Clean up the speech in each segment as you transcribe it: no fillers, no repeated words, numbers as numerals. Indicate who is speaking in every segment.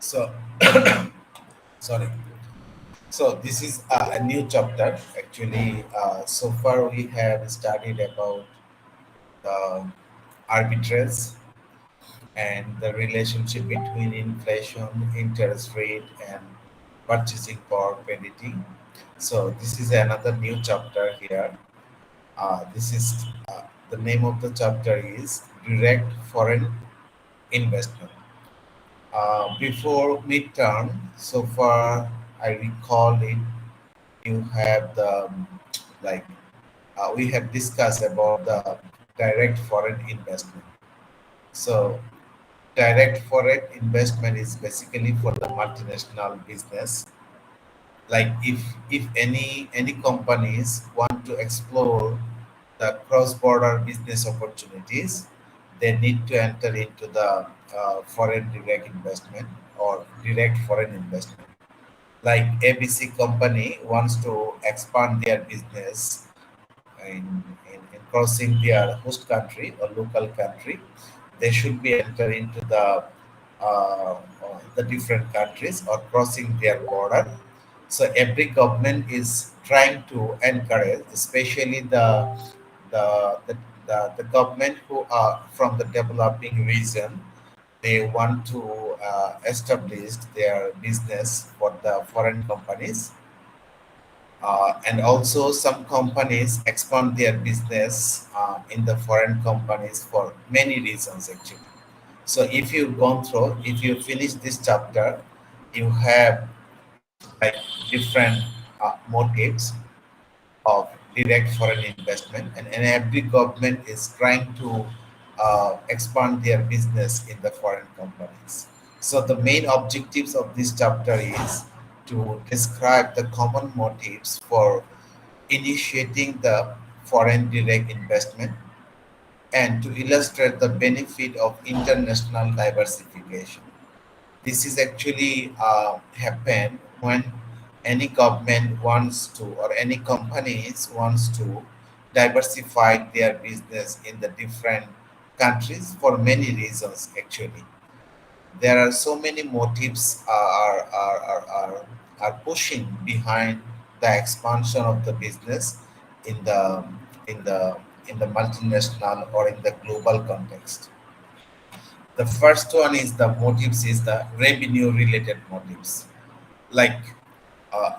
Speaker 1: So, sorry. So this is a new chapter. Actually, so far we have studied about the arbitrage and the relationship between inflation, interest rate, and purchasing power parity. So this is another new chapter here. This is the name of the chapter is direct foreign investment. Before midterm, so far I recall it. You have the like we have discussed about the direct foreign investment. So direct foreign investment is basically for the multinational business. Like if any companies want to explore the cross-border business opportunities, they need to enter into the foreign direct investment or direct foreign investment. Like ABC company wants to expand their business in crossing their host country or local country, they should be entering into the different countries or crossing their border. So every government is trying to encourage, especially the the, the government who are from the developing region. They want to establish their business for the foreign companies, and also some companies expand their business in the foreign companies for many reasons actually. So if you've gone through, if you finish this chapter, you have like different motives of direct foreign investment, and every government is trying to expand their business in the foreign companies. So the main objectives of this chapter is to describe the common motives for initiating the foreign direct investment and to illustrate the benefit of international diversification. This is actually happen when any government wants to or any companies wants to diversify their business in the different countries for many reasons actually. There are so many motives are pushing behind the expansion of the business in the in the in the multinational or in the global context. The first one is the motives is the revenue related motives. Like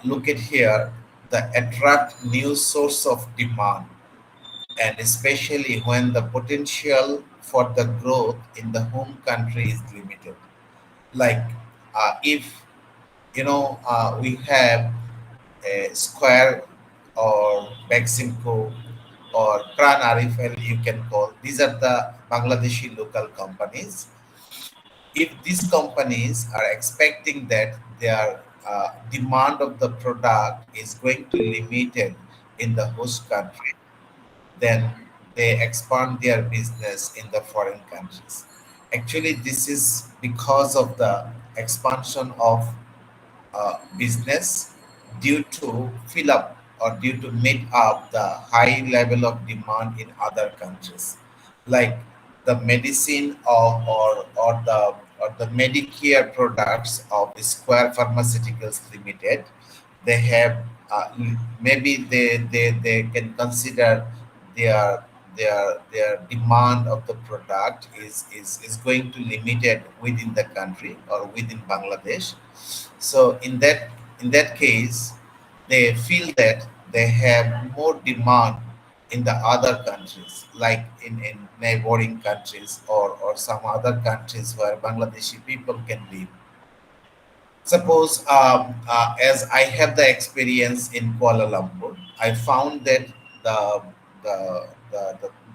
Speaker 1: look at here, the attract new source of demand, and especially when the potential for the growth in the home country is limited. Like if we have a Square or Beximco or Pran Arifel, you can call. These are the Bangladeshi local companies. If these companies are expecting that their demand of the product is going to limited in the host country, then they expand their business in the foreign countries. Actually, this is because of the expansion of business due to fill up or due to meet up the high level of demand in other countries, like the medicine or the Medicare products of Square Pharmaceuticals Limited. They have maybe they can consider their their demand of the product is going to limited within the country or within Bangladesh. So in that case, they feel that they have more demand in the other countries, like in neighboring countries or some other countries where Bangladeshi people can live. Suppose, as I have the experience in Kuala Lumpur, I found that the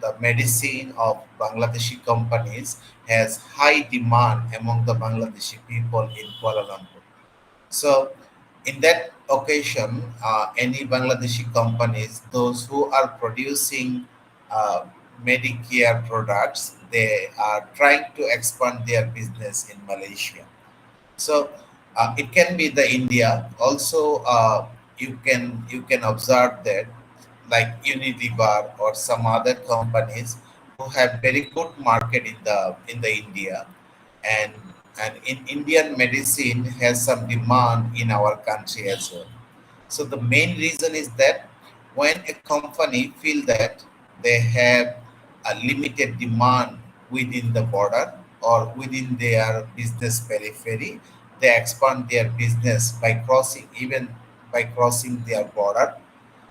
Speaker 1: the medicine of Bangladeshi companies has high demand among the Bangladeshi people in Kuala Lumpur. So, in that occasion, any Bangladeshi companies, those who are producing uh, Medicare products, they are trying to expand their business in Malaysia. So it can be the India. Also, you can observe that like Unilever or some other companies who have very good market in the India, and And in Indian medicine has some demand in our country as well. So the main reason is that when a company feel that they have a limited demand within the border or within their business periphery, they expand their business by crossing, even by crossing their border,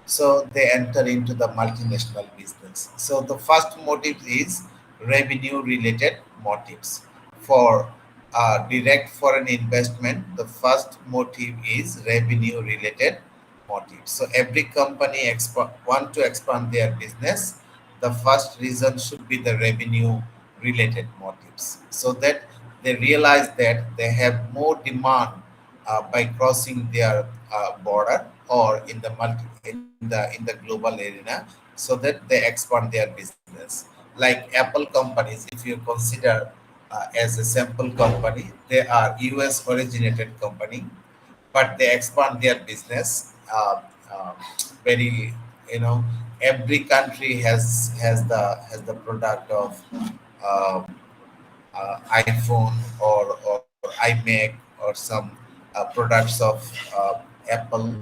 Speaker 1: so they enter into the multinational business. So the first motive is revenue related motives. For direct foreign investment, the first motive is revenue related motives. So every company want to expand their business. The first reason should be the revenue related motives, so that they realize that they have more demand by crossing their border or in the in the global arena, so that they expand their business. Like Apple companies, if you consider as a sample company, they are US originated company, but they expand their business very, you know, every country has the product of uh, iPhone or iMac or some products of Apple.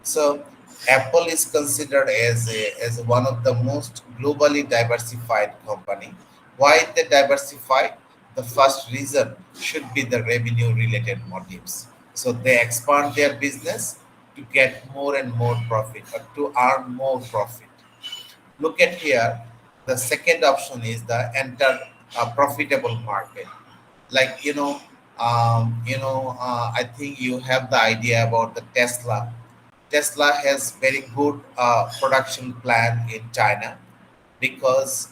Speaker 1: So Apple is considered as one of the most globally diversified company. Why they diversified? The first reason should be the revenue related motives. So they expand their business to get more and more profit or to earn more profit. Look at here. The second option is the enter a profitable market. Like I think you have the idea about the Tesla. Tesla has very good production plan in China, because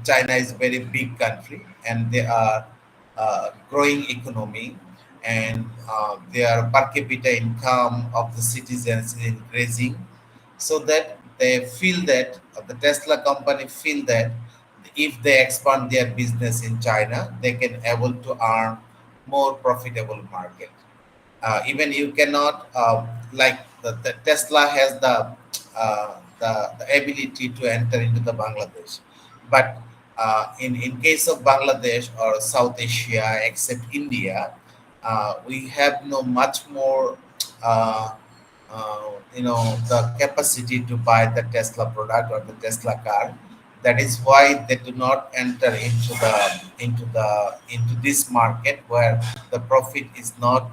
Speaker 1: China is a very big country and they are growing economy, and their per capita income of the citizens is increasing, so that they feel that the Tesla company feel that if they expand their business in China, they can able to earn more profitable market. Even you cannot like the Tesla has the ability to enter into the Bangladesh, but in case of Bangladesh or South Asia, except India, we have no much more uh, the capacity to buy the Tesla product or the Tesla car. That is why they do not enter into this market where the profit is not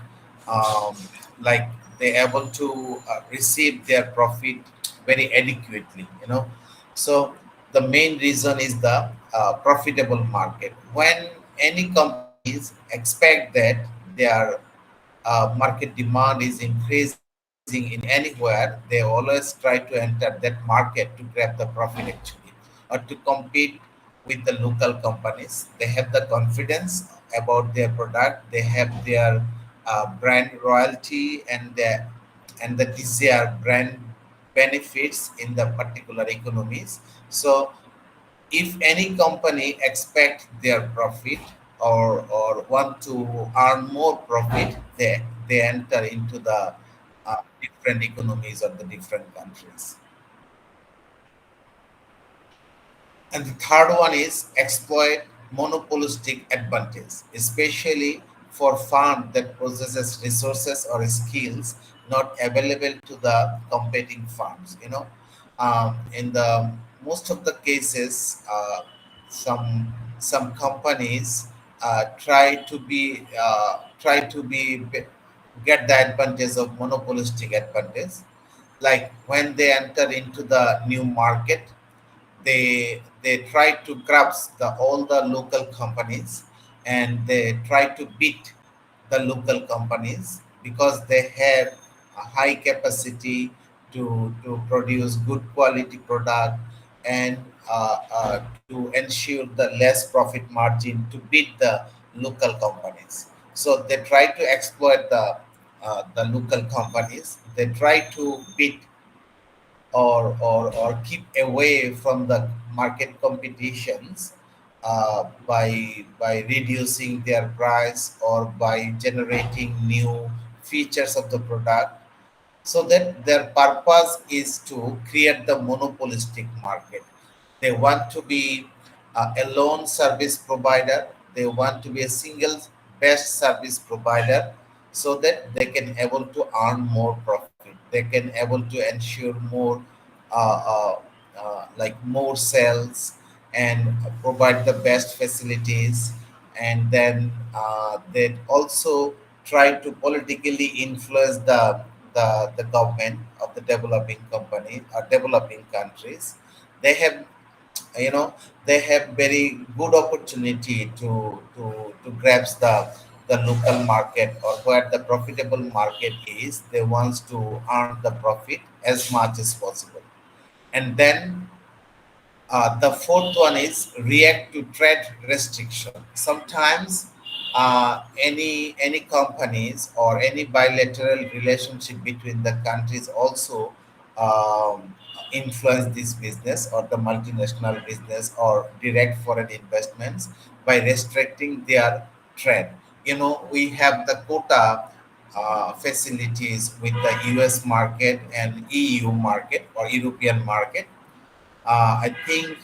Speaker 1: um, like they able to receive their profit very adequately. So the main reason is the profitable market. When any companies expect that their market demand is increasing in anywhere, they always try to enter that market to grab the profit actually, or to compete with the local companies. They have the confidence about their product. They have their brand royalty and the desired brand benefits in the particular economies. So if any company expect their profit or want to earn more profit, they enter into the different economies of the different countries. And the third one is exploit monopolistic advantage, especially for farm that possesses resources or skills not available to the competing farms. In the most of the cases, some companies try to be get the advantage of monopolistic advantage, like when they enter into the new market, they try to grasp all the local companies, and they try to beat the local companies because they have a high capacity to produce good quality product, and to ensure the less profit margin to beat the local companies. So they try to exploit the local companies. They try to beat or keep away from the market competitions by reducing their price or by generating new features of the product, so that their purpose is to create the monopolistic market. They want to be a loan service provider, They want to be a single best service provider so that they can able to earn more profit. They can able to ensure more uh, uh, like more sales and provide the best facilities, and then they also try to politically influence the government of the developing company or developing countries. They have, you know, they have very good opportunity to grasp the local market or where the profitable market is. They want to earn the profit as much as possible. And then the fourth one is react to trade restriction. Sometimes any companies or any bilateral relationship between the countries also influence this business or the multinational business or direct foreign investments by restricting their trade. You know, we have the quota facilities with the US market and EU market or European market. I think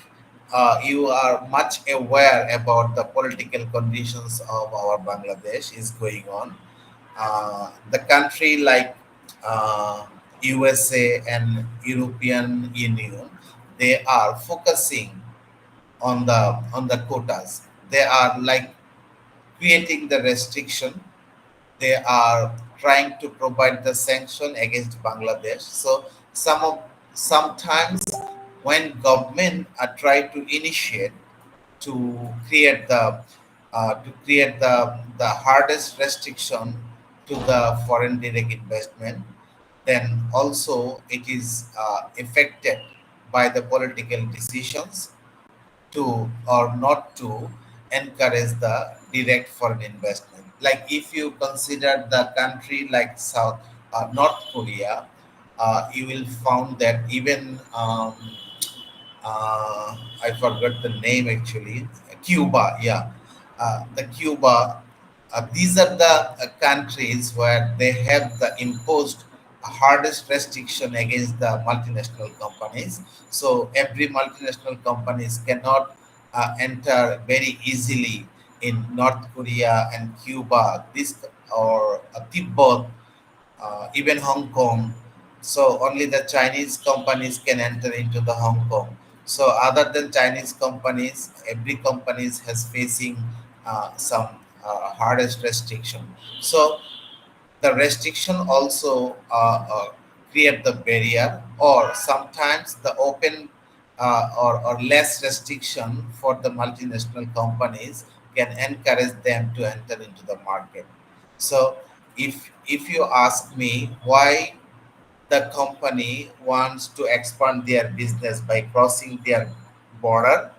Speaker 1: you are much aware about the political conditions of our Bangladesh is going on. The country like USA and European Union, they are focusing on the quotas. They are like creating the restriction. They are trying to provide the sanction against Bangladesh. So sometimes when government are trying to initiate to create the hardest restriction to the foreign direct investment, then also it is affected by the political decisions to or not to encourage the direct foreign investment. Like if you consider the country like North Korea, you will found that even I forgot the name actually. Cuba, yeah, the Cuba. These are the countries where they have the imposed hardest restriction against the multinational companies. So every multinational companies cannot enter very easily in North Korea and Cuba. This or Tibet, even Hong Kong. So only the Chinese companies can enter into the Hong Kong. So other than Chinese companies, every companies has facing some hardest restriction. So the restriction also create the barrier, or sometimes the open or less restriction for the multinational companies can encourage them to enter into the market. So if you ask me why the company wants to expand their business by crossing their border,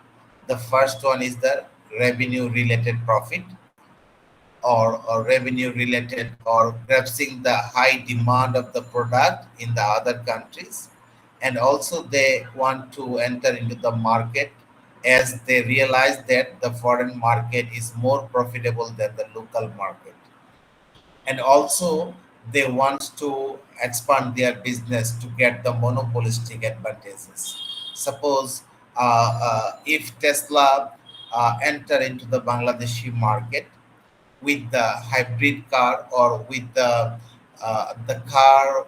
Speaker 1: the first one is the revenue related profit, or revenue related or grasping the high demand of the product in the other countries. And also they want to enter into the market as they realize that the foreign market is more profitable than the local market. And also they want to expand their business to get the monopolistic advantages. Suppose if Tesla enter into the Bangladeshi market with the hybrid car or with the car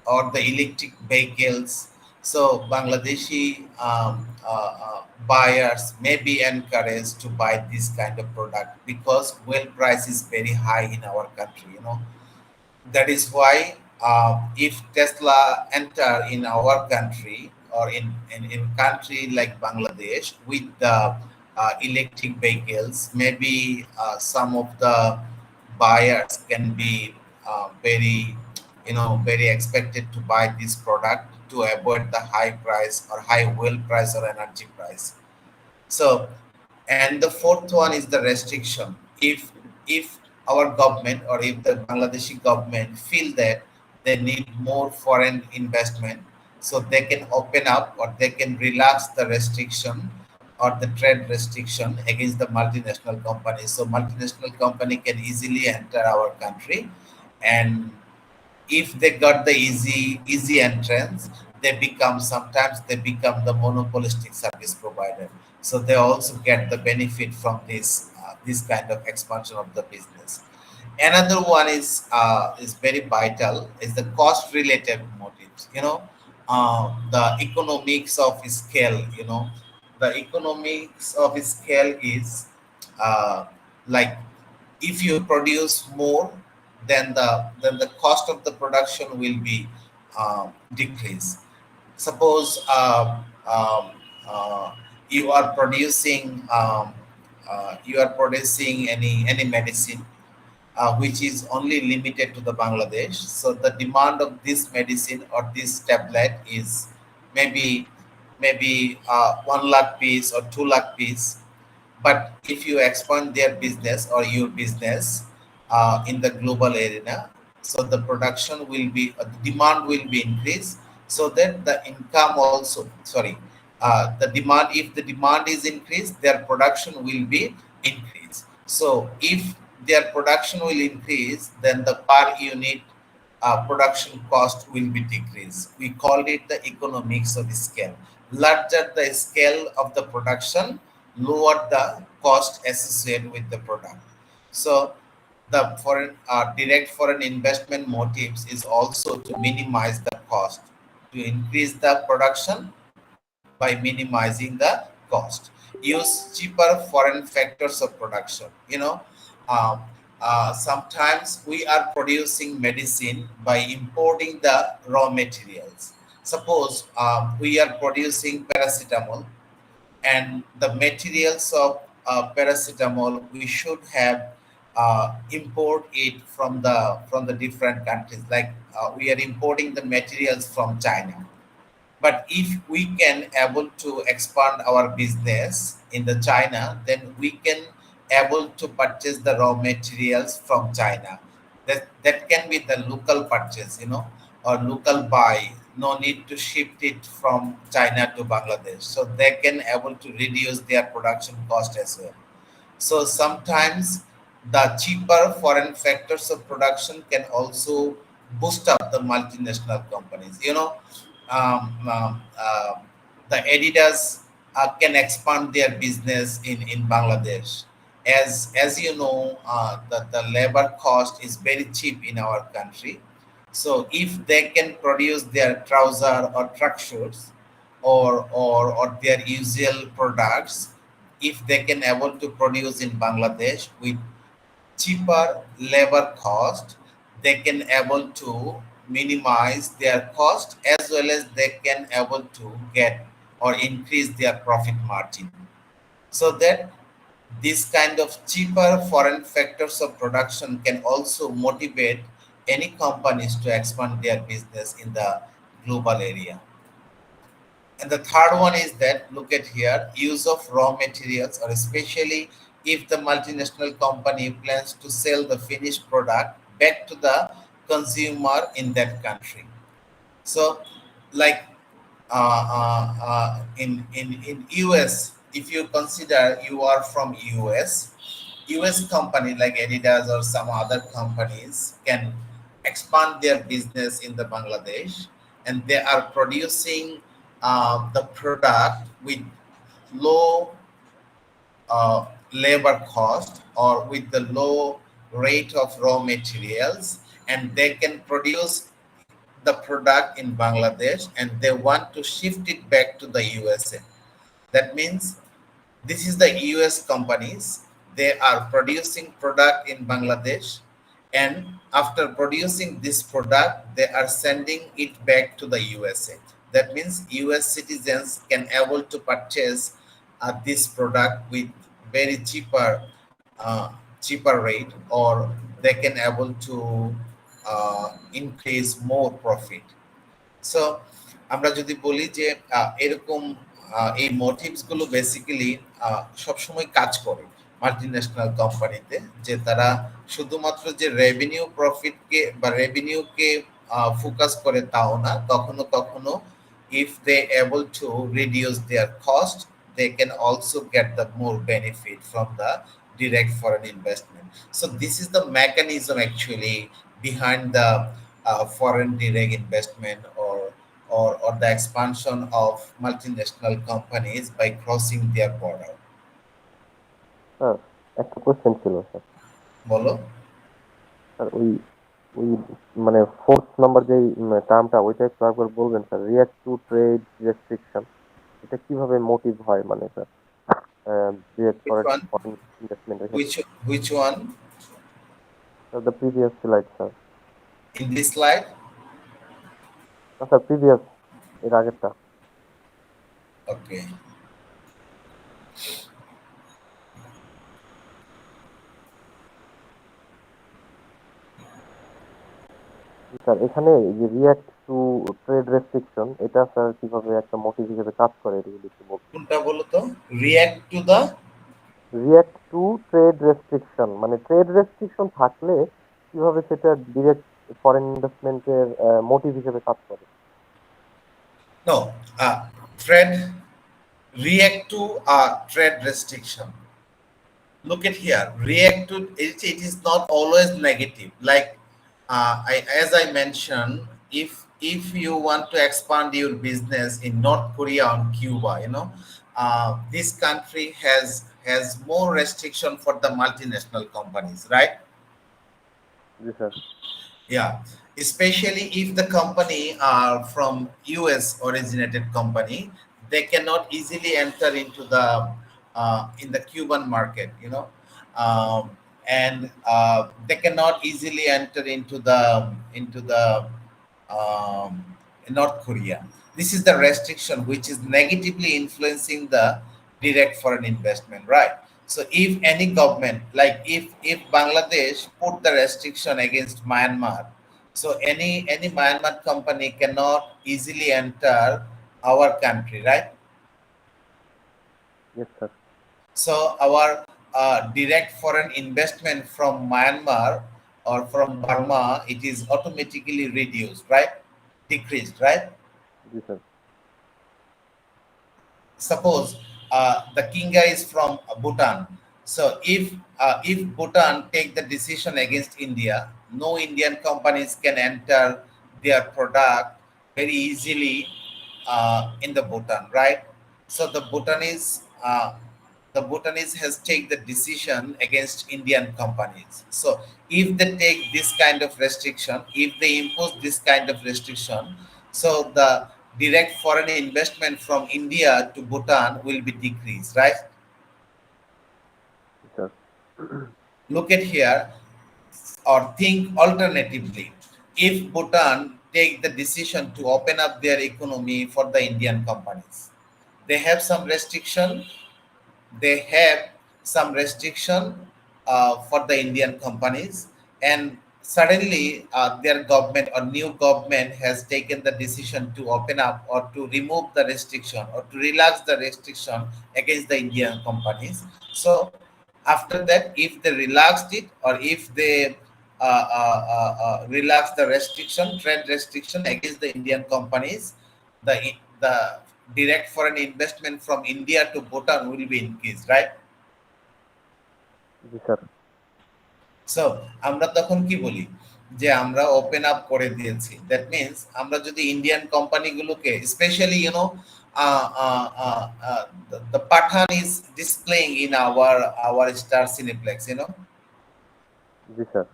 Speaker 1: or the electric vehicles. So Bangladeshi buyers may be encouraged to buy this kind of product because oil price is very high in our country. You know, that is why if Tesla enter in our country or in country like Bangladesh with the electric vehicles, maybe some of the buyers can be very, very expected to buy this product to avoid the high price or high oil price or energy price. So, and the fourth one is the restriction. If our government or if the Bangladeshi government feel that they need more foreign investment, so they can open up or they can relax the restriction or the trade restriction against the multinational companies. So multinational company can easily enter our country, and if they got the easy entrance, they become, sometimes they become the monopolistic service provider. So they also get the benefit from this this kind of expansion of the business. Another one is very vital is the cost related motives. The economics of scale. The economics of scale is uh, like if you produce more, then the cost of the production will be decrease. Suppose uh, you are producing any medicine which is only limited to the Bangladesh. So the demand of this medicine or this tablet is maybe maybe 1 lakh piece or 2 lakh piece. But if you expand their business or your business in the global arena, so the production will be the demand will be increased, so that the income also sorry the demand if the demand is increased, their production will be increased. So if their production will increase, then the per unit production cost will be decreased. We call it the economics of scale. Larger the scale of the production, lower the cost associated with the product. So the foreign direct foreign investment motives is also to minimize the cost, to increase the production by minimizing the cost. Use cheaper foreign factors of production. Um, Sometimes we are producing medicine by importing the raw materials. Suppose we are producing paracetamol, and the materials of paracetamol we should have import it from the different countries, like we are importing the materials from China. But if we can able to expand our business in the China, then we can able to purchase the raw materials from China. That can be the local purchase, or local buy. No need to shift it from China to Bangladesh. So they can able to reduce their production cost as well. So sometimes the cheaper foreign factors of production can also boost up the multinational companies. Um, uh, the Adidas can expand their business in Bangladesh. As you know, the labor cost is very cheap in our country. So if they can produce their trouser or truck shirts, or their usual products, if they can able to produce in Bangladesh with cheaper labor cost, they can able to minimize their cost, as well as they can able to get or increase their profit margin. So that this kind of cheaper foreign factors of production can also motivate any companies to expand their business in the global area. And the third one is that, look at here, use of raw materials, or especially if the multinational company plans to sell the finished product back to the consumer in that country. So, like in US, if you consider you are from US company like Adidas or some other companies can expand their business in the Bangladesh, and they are producing the product with low labor cost or with the low rate of raw materials, and they can produce the product in Bangladesh, and they want to shift it back to the USA. That means this is the US companies. They are producing product in Bangladesh, and after producing this product, they are sending it back to the USA. That means US citizens can able to purchase this product with very cheaper rate, or they can able to increase more profit. So আমরা যদি বলি যে এরকম এই motives গুলো basically সবসময় কাজ করে মাল্টিন্যাশনাল কোম্পানিতে, যে তারা শুধুমাত্র যে রেভিনিউ প্রফিটকে বা রেভিনিউকে ফোকাস করে তাও না, কখনো কখনো if they able to reduce their cost, they can also get the more benefit from the direct foreign investment. So this is the mechanism actually behind the foreign direct investment, or the expansion of multinational companies by crossing their border.
Speaker 2: Huh. একটা question ছিল sir.
Speaker 1: বলো।
Speaker 2: Sir ওই মানে fourth number যে টার্মটা ওইটা একটু একবার বলবেন sir, react to trade restriction, এটা কিভাবে মোটিভ হয় মানে স্যার, রিয়াক্ট
Speaker 1: Which
Speaker 2: করার
Speaker 1: one?
Speaker 2: ফরেন ইনভেস্টমেন্টের ক্ষেত্রে?
Speaker 1: Which one?
Speaker 2: Sir the previous slide sir.
Speaker 1: In this slide?
Speaker 2: না স্যার, প্রিভিয়াস, এর আগেরটা।
Speaker 1: Okay.
Speaker 2: জি স্যার, এখানে এই যে রিয়াক্ট টু ট্রেড রেস্ট্রিকশন, এটা স্যার কিভাবে একটা মোটিভ হিসেবে কাজ করে এটা যদি একটু বলতেন।
Speaker 1: কোনটা বলো তো? React to the
Speaker 2: react to trade restriction মানে ট্রেড রেস্ট্রিকশন থাকলে কিভাবে সেটা ডিরেক্ট ফরেন ইনভেস্টমেন্টের মোটিভ হিসেবে কাজ করে।
Speaker 1: no. Trade react to trade restriction. Look at here. React to it, it is not always negative. Like as I mentioned, if you want to expand your business in North Korea or Cuba, this country has more restriction for the multinational companies, right?
Speaker 2: G sir.
Speaker 1: Yeah, especially if the company are from US originated company, they cannot easily enter into the in the Cuban market, and they cannot easily enter into the um, North Korea. This is the restriction which is negatively influencing the direct foreign investment, right? So if any government, like if Bangladesh put the restriction against Myanmar, so any Myanmar company cannot easily enter our country, right?
Speaker 2: Yes sir.
Speaker 1: So our direct foreign investment from Myanmar or from Burma, it is automatically reduced, right? Decreased, right?
Speaker 2: G sir.
Speaker 1: Suppose the kinga is from Bhutan. So if Bhutan take the decision against India, no Indian companies can enter their product very easily in the Bhutan, right? So the Bhutanese has take the decision against Indian companies. So if they take this kind of restriction, if they impose this kind of restriction, so the direct foreign investment from India to Bhutan will be decreased, right?
Speaker 2: G sir.
Speaker 1: Look at here or think alternatively. If Bhutan take the decision to open up their economy for the Indian companies, they have some restriction they have some restriction for the Indian companies, and suddenly their government or new government has taken the decision to open up or to remove the restriction or to relax the restriction against the Indian companies. So after that, if they relaxed it or if they relax the restriction, trade restriction against the Indian companies, the direct foreign investment from India to Bhutan will be increased, right?
Speaker 2: G sir.
Speaker 1: So আমরা তখন কি বলি যে আমরা open up করে দিয়েছি, that means আমরা যদি ইন্ডিয়ান কোম্পানিগুলোকে specially the Pathan is displaying in our Star Cineplex,
Speaker 2: জি স্যার।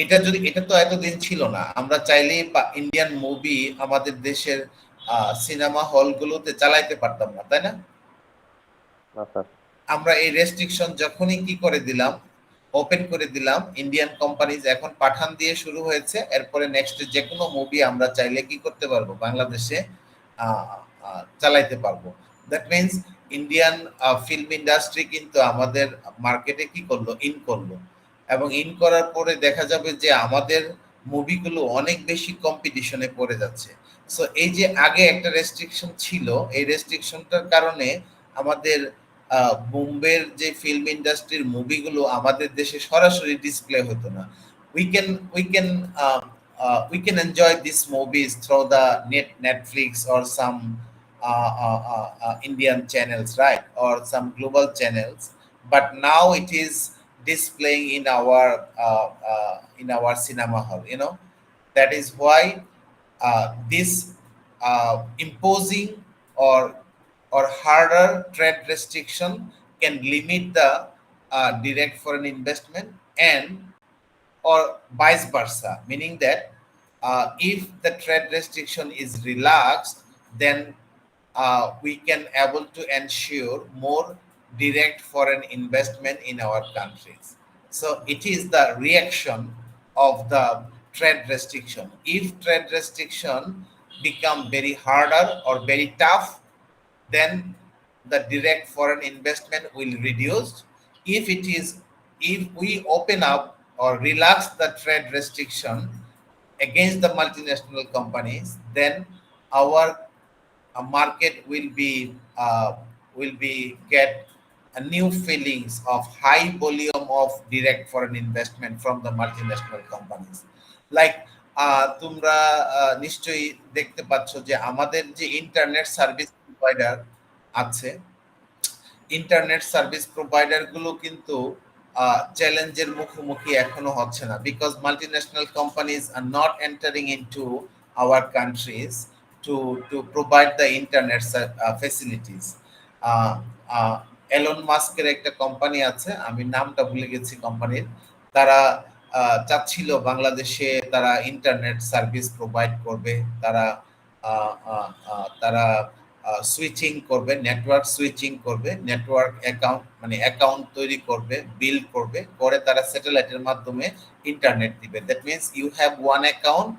Speaker 1: এটা তো এতদিন ছিল না, আমরা চাইলেই ইন্ডিয়ান মুভি আমাদের দেশের সিনেমা হলগুলোতে চালাইতে পারতাম না, তাই না?
Speaker 2: না স্যার।
Speaker 1: আমরা এই রেস্ট্রিকশন যখনই কি করে দিলাম, ওপেন করে দিলাম, ইন্ডিয়ান কোম্পানিজ এখন পাঠান দিয়ে শুরু হয়েছে, এরপরে নেক্সট যে কোনো মুভি আমরা চাইলে কি করতে পারবো, বাংলাদেশে চালাইতে পারবো। That means Indian film industry কিন্তু আমাদের মার্কেটে কি করলো, ইন করলো, এবং ইন করার পরে দেখা যাবে যে আমাদের মুভিগুলো অনেক বেশি কম্পিটিশনে পড়ে যাচ্ছে। সো এই যে আগে একটা রেস্ট্রিকশন ছিল, এই রেস্ট্রিকশনটার কারণে আমাদের বোম্বের যে ফিল্ম ইন্ডাস্ট্রির মুভিগুলো আমাদের দেশে সরাসরি ডিসপ্লে হতো না। We can we can we can enjoy these movies through the Netflix or some Indian channels, right, or some global channels. But now it is displaying in our cinema hall. That is why this imposing or harder trade restriction can limit the direct foreign investment, and or vice versa, meaning that if the trade restriction is relaxed, then we can able to ensure more direct foreign investment in our countries. So it is the reaction of the trade restriction. If trade restriction become very harder or very tough, then the direct foreign investment will reduce. If it is, if we open up or relax the trade restriction against the multinational companies, then our market will be get a new feelings of high volume of direct foreign investment from the multinational companies. Like তোমরা নিশ্চয়ই দেখতে পাচ্ছ যে আমাদের যে internet service provider আছে, internet service provider গুলো কিন্তু চ্যালেঞ্জের মুখোমুখি এখনো হচ্ছে না, because multinational companies are not entering into our countries to provide the internet facilities. Elon মাস্কের একটা কোম্পানি আছে, আমি নামটা ভুলে গেছি কোম্পানির, তারা চাচ্ছিল বাংলাদেশে তারা ইন্টারনেট সার্ভিস প্রোভাইড করবে, তারা তারা সুইচিং করবে, নেটওয়ার্ক সুইচিং করবে, নেটওয়ার্ক অ্যাকাউন্ট মানে অ্যাকাউন্ট তৈরি করবে, বিল্ড করবে, করে তারা স্যাটেলাইটের মাধ্যমে ইন্টারনেট দিবে। That means you have one account,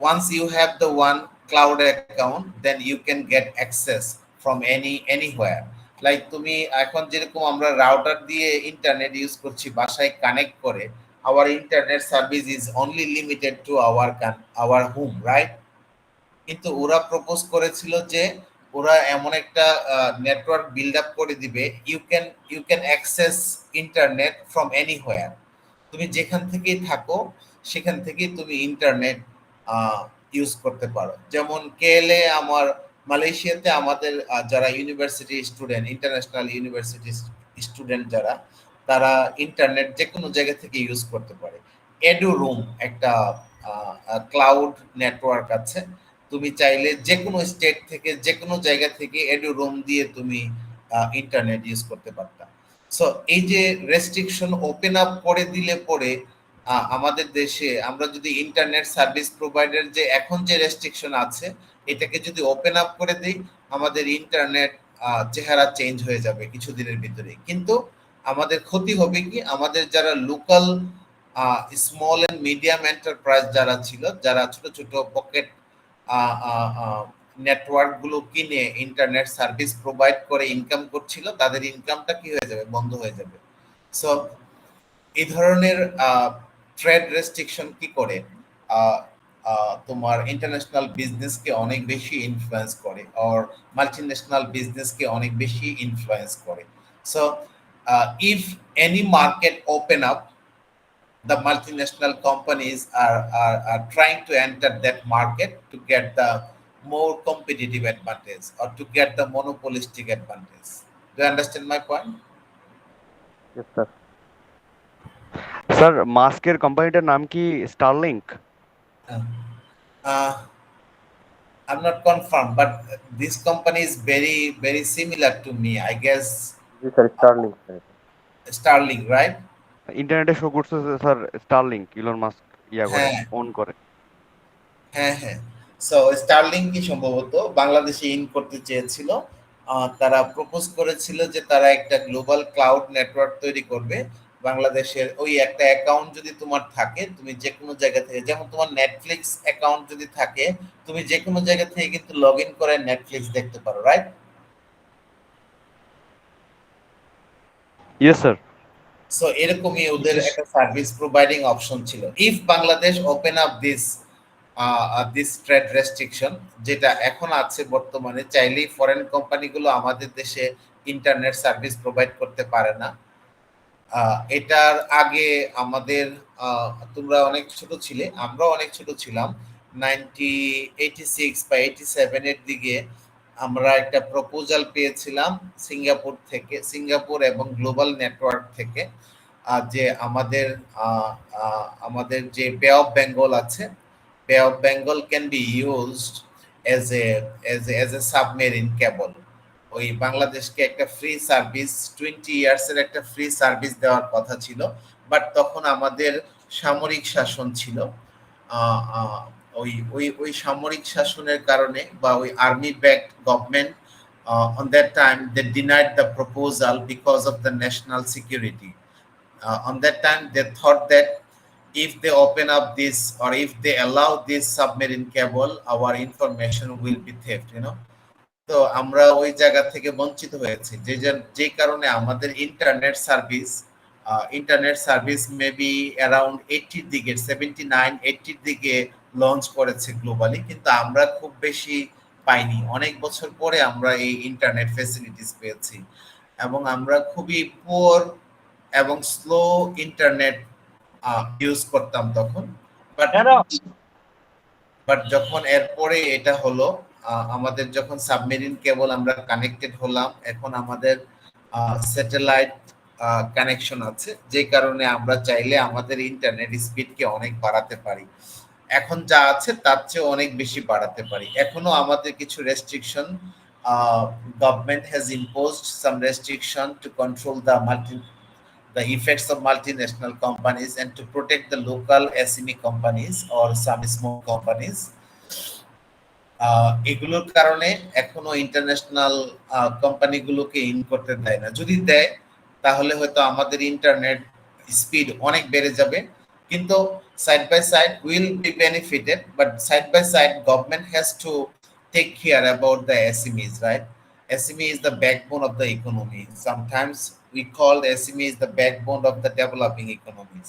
Speaker 1: once you have the one cloud account, then you can get access from anywhere. Like তুমি এখন যেরকম আমরা রাউটার দিয়ে ইন্টারনেট ইউজ করছি বাসায় কানেক্ট করে, our internet service is only limited to our home, right? কিন্তু ওরা প্রপোজ করেছিল যে ওরা এমন একটা নেটওয়ার্ক বিল্ড আপ করে দিবে, you can access internet from anywhere. তুমি যেখান থেকেই থাকো সেখান থেকেই তুমি ইন্টারনেট ইউজ করতে পারো। যেমন কেএলএ আমার মালয়েশিয়াতে আমাদের যারা university student, international university student যারা, তারা ইন্টারনেট যে কোনো জায়গা থেকে ইউজ করতে পারে। এডু রুম একটা ক্লাউড নেটওয়ার্ক আছে, তুমি চাইলে যে কোনো স্টেট থেকে যে কোনো জায়গা থেকে এডু রুম দিয়ে তুমি ইন্টারনেট ইউজ করতে পারতা। সো এই যে রেস্ট্রিকশন ওপেন আপ করে দিলে পরে আমাদের দেশে আমরা যদি ইন্টারনেট সার্ভিস প্রোভাইডার যে এখন যে রেস্ট্রিকশন আছে এটাকে যদি ওপেন আপ করে দিই, আমাদের ইন্টারনেট চেহারা চেঞ্জ হয়ে যাবে কিছুদিনের ভিতরে। কিন্তু আমাদের ক্ষতি হবে কি, আমাদের যারা local small and medium enterprise যারা ছিল, যারা ছোট ছোট পকেট নেটওয়ার্ক গুলো কিনে ইন্টারনেট সার্ভিস প্রোভাইড করে ইনকাম করছিল, তাদের ইনকামটা কি হয়ে যাবে, বন্ধ হয়ে যাবে। সো এই ধরনের ট্রেড রেস্ট্রিকশন কি করে তোমার ইন্টারন্যাশনাল বিজনেসকে অনেক বেশি ইনফ্লুয়েন্স করে, অর মাল্টিন্যাশনাল বিজনেসকে অনেক বেশি ইনফ্লুয়েন্স করে। So if any market open up, the multinational companies are trying to enter that market to get the more competitive advantage or to get the monopolistic advantage. Do you understand my point?
Speaker 2: Yes, sir.
Speaker 3: Sir মাস্কের কোম্পানিটার নাম কি Starlink?
Speaker 1: Uh, uh, I'm not confirmed, but this company is very similar to me, I guess.
Speaker 2: G sir, Starlink sir.
Speaker 1: Starlink, right?
Speaker 3: ইন্টারনেটে show করছে sir Starlink, Elon Musk ইয়া করে,
Speaker 1: হ্যাঁ
Speaker 3: on করে।
Speaker 1: হ্যাঁ হ্যাঁ। সো স্টারলিংক কি সম্ভবত বাংলাদেশে ইন করতে চেয়েছিল। তারা প্রপোজ করেছিল যে তারা একটা গ্লোবাল ক্লাউড নেটওয়ার্ক তৈরি করবে। বাংলাদেশের ওই একটা অ্যাকাউন্ট যদি তোমার থাকে, তুমি যে কোনো জায়গা থেকে, যেমন তোমার নেটফ্লিক্স অ্যাকাউন্ট যদি থাকে, তুমি যে কোনো জায়গা থেকে কিন্তু লগ ইন করে নেটফ্লিক্স দেখতে পারো, রাইট?
Speaker 3: Yes sir.
Speaker 1: সো এরকমই ওদের একটা সার্ভিস প্রোভাইডিং অপশন ছিল। If Bangladesh open up this trade restriction, যেটা এখন আছে বর্তমানে, চাইলেই ফরেন কোম্পানিগুলো আমাদের দেশে ইন্টারনেট সার্ভিস প্রোভাইড করতে পারে না। এটার আগে আমাদের তোমরা অনেক ছোট ছিলে, আমরাও অনেক ছোট ছিলাম, 1986 বা 87 এর দিকে আমরা একটা প্রপোজাল পেয়েছিলাম সিঙ্গাপুর থেকে, সিঙ্গাপুর এবং গ্লোবাল নেটওয়ার্ক থেকে, যে আমাদের যে বে অফ বেঙ্গল আছে, বে of Bengal can be used as a submarine cable. ওই বাংলাদেশকে একটা ফ্রি সার্ভিস 20 ইয়ার্স এর একটা ফ্রি সার্ভিস দেওয়ার কথা ছিল, বাট তখন আমাদের সামরিক শাসন ছিল। আহ, আহ, ওই সামরিক শাসনের কারণে বা ওই army backed government on that time they denied the proposal because of the national security. On that time they thought that if they open up this or if they allow this submarine cable our information will be theft, তো আমরা ওই জায়গা থেকে বঞ্চিত হয়েছি, যে কারণে আমাদের ইন্টারনেট সার্ভিস মেবি অ্যারাউন্ড 80-র দিকে 79-80-র দিকে লঞ্চ করেছে গ্লোবালি, কিন্তু আমরা খুব বেশি পাইনি। অনেক বছর পরে আমরা এই ইন্টারনেট ফ্যাসিলিটিস পেয়েছি, এবং আমরা খুবই পুয়ার এবং স্লো ইন্টারনেট ইউজ করতাম তখন। বাট বাট যখন এরপরে এটা হলো, আমাদের যখন সাবমেরিন কেবল আমরা কানেক্টেড হলাম, এখন আমাদের স্যাটেলাইট কানেকশন আছে, যে কারণে আমরা চাইলে আমাদের ইন্টারনেট স্পিডকে অনেক বাড়াতে পারি। এখন যা আছে তার চেয়ে অনেক বেশি বাড়াতে পারি। এখনো আমাদের কিছু restriction, government has imposed some restriction to control the effects of multinational companies and to protect the local SME companies or some small companies. এগুলোর কারণে এখনো ইন্টারন্যাশনাল কোম্পানিগুলোকে ইন করতে দেয় না। যদি দেয় তাহলে হয়তো আমাদের ইন্টারনেট স্পিড অনেক বেড়ে যাবে, কিন্তু side by side will be benefited, but side by side government has to take care about the SMEs, right? SME is the backbone of the economy. Sometimes we call the SME is the backbone of the developing economies.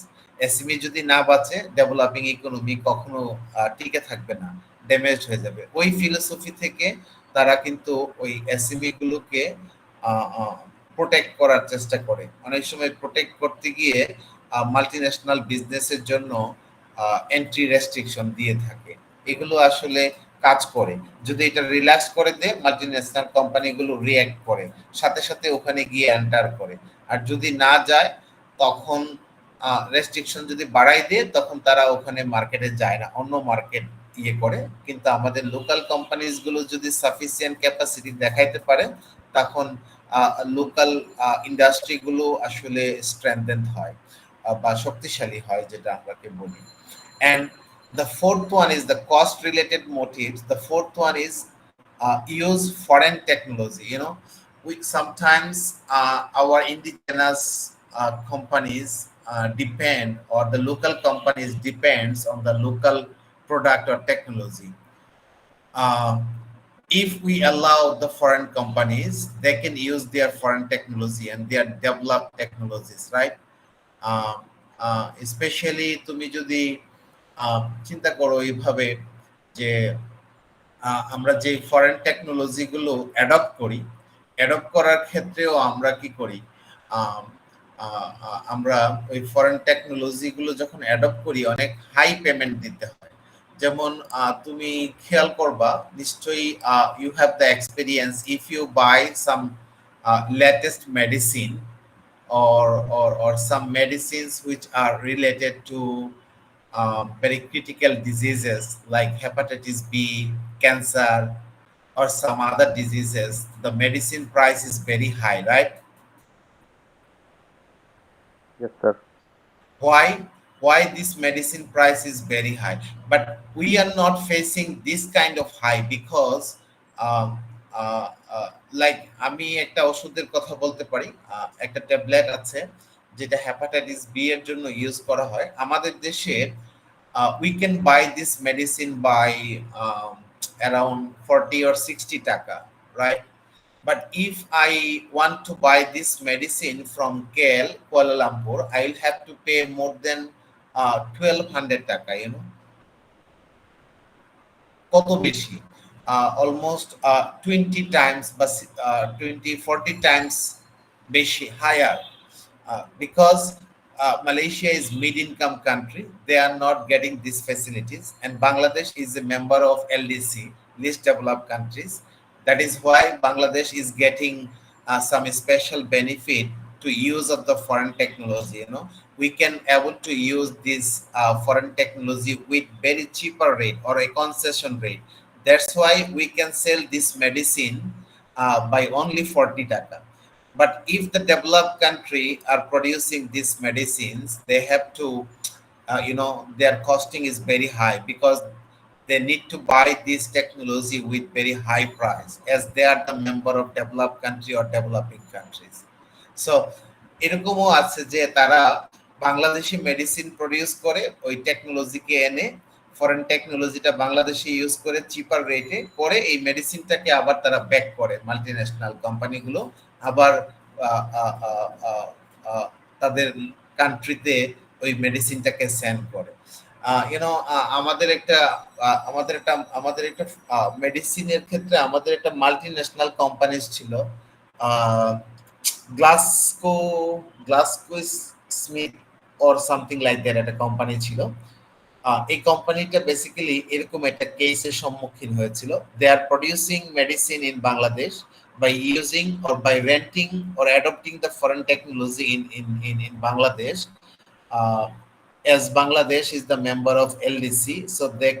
Speaker 1: SME যদি না বাঁচে, developing economy কখনো টিকে থাকবে না, damage হয়ে যাবে। ওই ফিলোসফি থেকে তারা কিন্তু ওই এসএমই গুলোকে প্রোটেক্ট করার চেষ্টা করে। অনেক সময় প্রোটেক্ট করতে গিয়ে মাল্টিন্যাশনাল বিজনেসের জন্য এন্ট্রি রেস্ট্রিকশন দিয়ে থাকে। এগুলো আসলে কাজ করে। যদি এটা রিল্যাক্স করে দেয়, মাল্টিন্যাশনাল কোম্পানিগুলো রিঅ্যাক্ট করে, সাথে সাথে ওখানে গিয়ে এন্টার করে। আর যদি না যায়, তখন রেস্ট্রিকশন যদি বাড়াই দেয়, তখন তারা ওখানে মার্কেটে যায় না, অন্য মার্কেট ইয়ে করে। কিন্তু আমাদের লোকাল কোম্পানিজ গুলো যদি সাফিসিয়েন্ট ক্যাপাসিটি দেখাইতে পারে, তখন লোকাল ইন্ডাস্ট্রি গুলো আসলে স্ট্রেংথেন হয় বা শক্তিশালী হয়, যেটা আমরাকে বলি। And the fourth one is the cost related motives. The fourth one is use foreign technology. We sometimes our indigenous companies depend, or the local companies depends on the local product or technology. Uh, if we allow the foreign companies, they can use their foreign technology and their developed technologies, right? Specially তুমি যদি চিন্তা করো এইভাবে যে আমরা যে foreign technology গুলো adopt করার ক্ষেত্রেও আমরা কি করি, আমরা ওই ফরেন টেকনোলজি গুলো যখন অ্যাডপ্ট করি, অনেক হাই পেমেন্ট দিতে হয়। যেমন তুমি খেয়াল করবা নিশ্চয়ই, you have the experience, if you buy some latest medicine or some medicines which are related to very critical diseases like hepatitis B, cancer, or some other diseases, the medicine price is very high, right?
Speaker 2: Yes, sir.
Speaker 1: Why this medicine price is very high, but we are not facing this kind of high because um, like আমি একটা ওষুধের কথা বলতে পারি। একটা tablet আছে যেটা hepatitis B এর জন্য ইউজ করা হয় আমাদের দেশে। we can buy this medicine by around 40 or 60 taka, right? But if I want to buy this medicine from KL, Kuala Lumpur, I will have to pay more than 1200 taka, কত বেশি, almost 20 times বা 20-40 times বেশি higher, because Malaysia is mid-income country, they are not getting these facilities, and Bangladesh is a member of LDC, least developed countries. That is why Bangladesh is getting some special benefit to use of the foreign technology. We can able to use this foreign technology with very cheaper rate or a concession rate. That's why we can sell this medicine by only 40 taka. But if the developed country are producing these medicines, they have to, their costing is very high because they need to buy this technology with very high price as they are the member of developed country or developing countries. So এরকমও আছে যে তারা Bangladeshi medicine produce করে ওই টেকনোলজিকে এনে foreign টেকনোলজিটা বাংলাদেশে use করে চিপার রেটে করে এই মেডিসিনটাকে আবার তারা ব্যাক করে মাল্টিন্যাশনাল কোম্পানিগুলো আবার আহ, আহ, আহ, আহ, আহ, তাদের কান্ট্রিতে ওই মেডিসিনটাকে সেন্ড করে আমাদের একটা মেডিসিনের ক্ষেত্রে আমাদের একটা মাল্টিন্যাশনাল কোম্পানিজ ছিল ah, Glaxo Glaxo Smith or something like that একটা কোম্পানি ছিল এই কোম্পানিটা বেসিক্যালি এরকম একটা কেসের সম্মুখীন হয়েছিল they are producing medicine in Bangladesh by using or by renting or adopting the foreign technology in Bangladesh uh, as Bangladesh is the member of LDC so they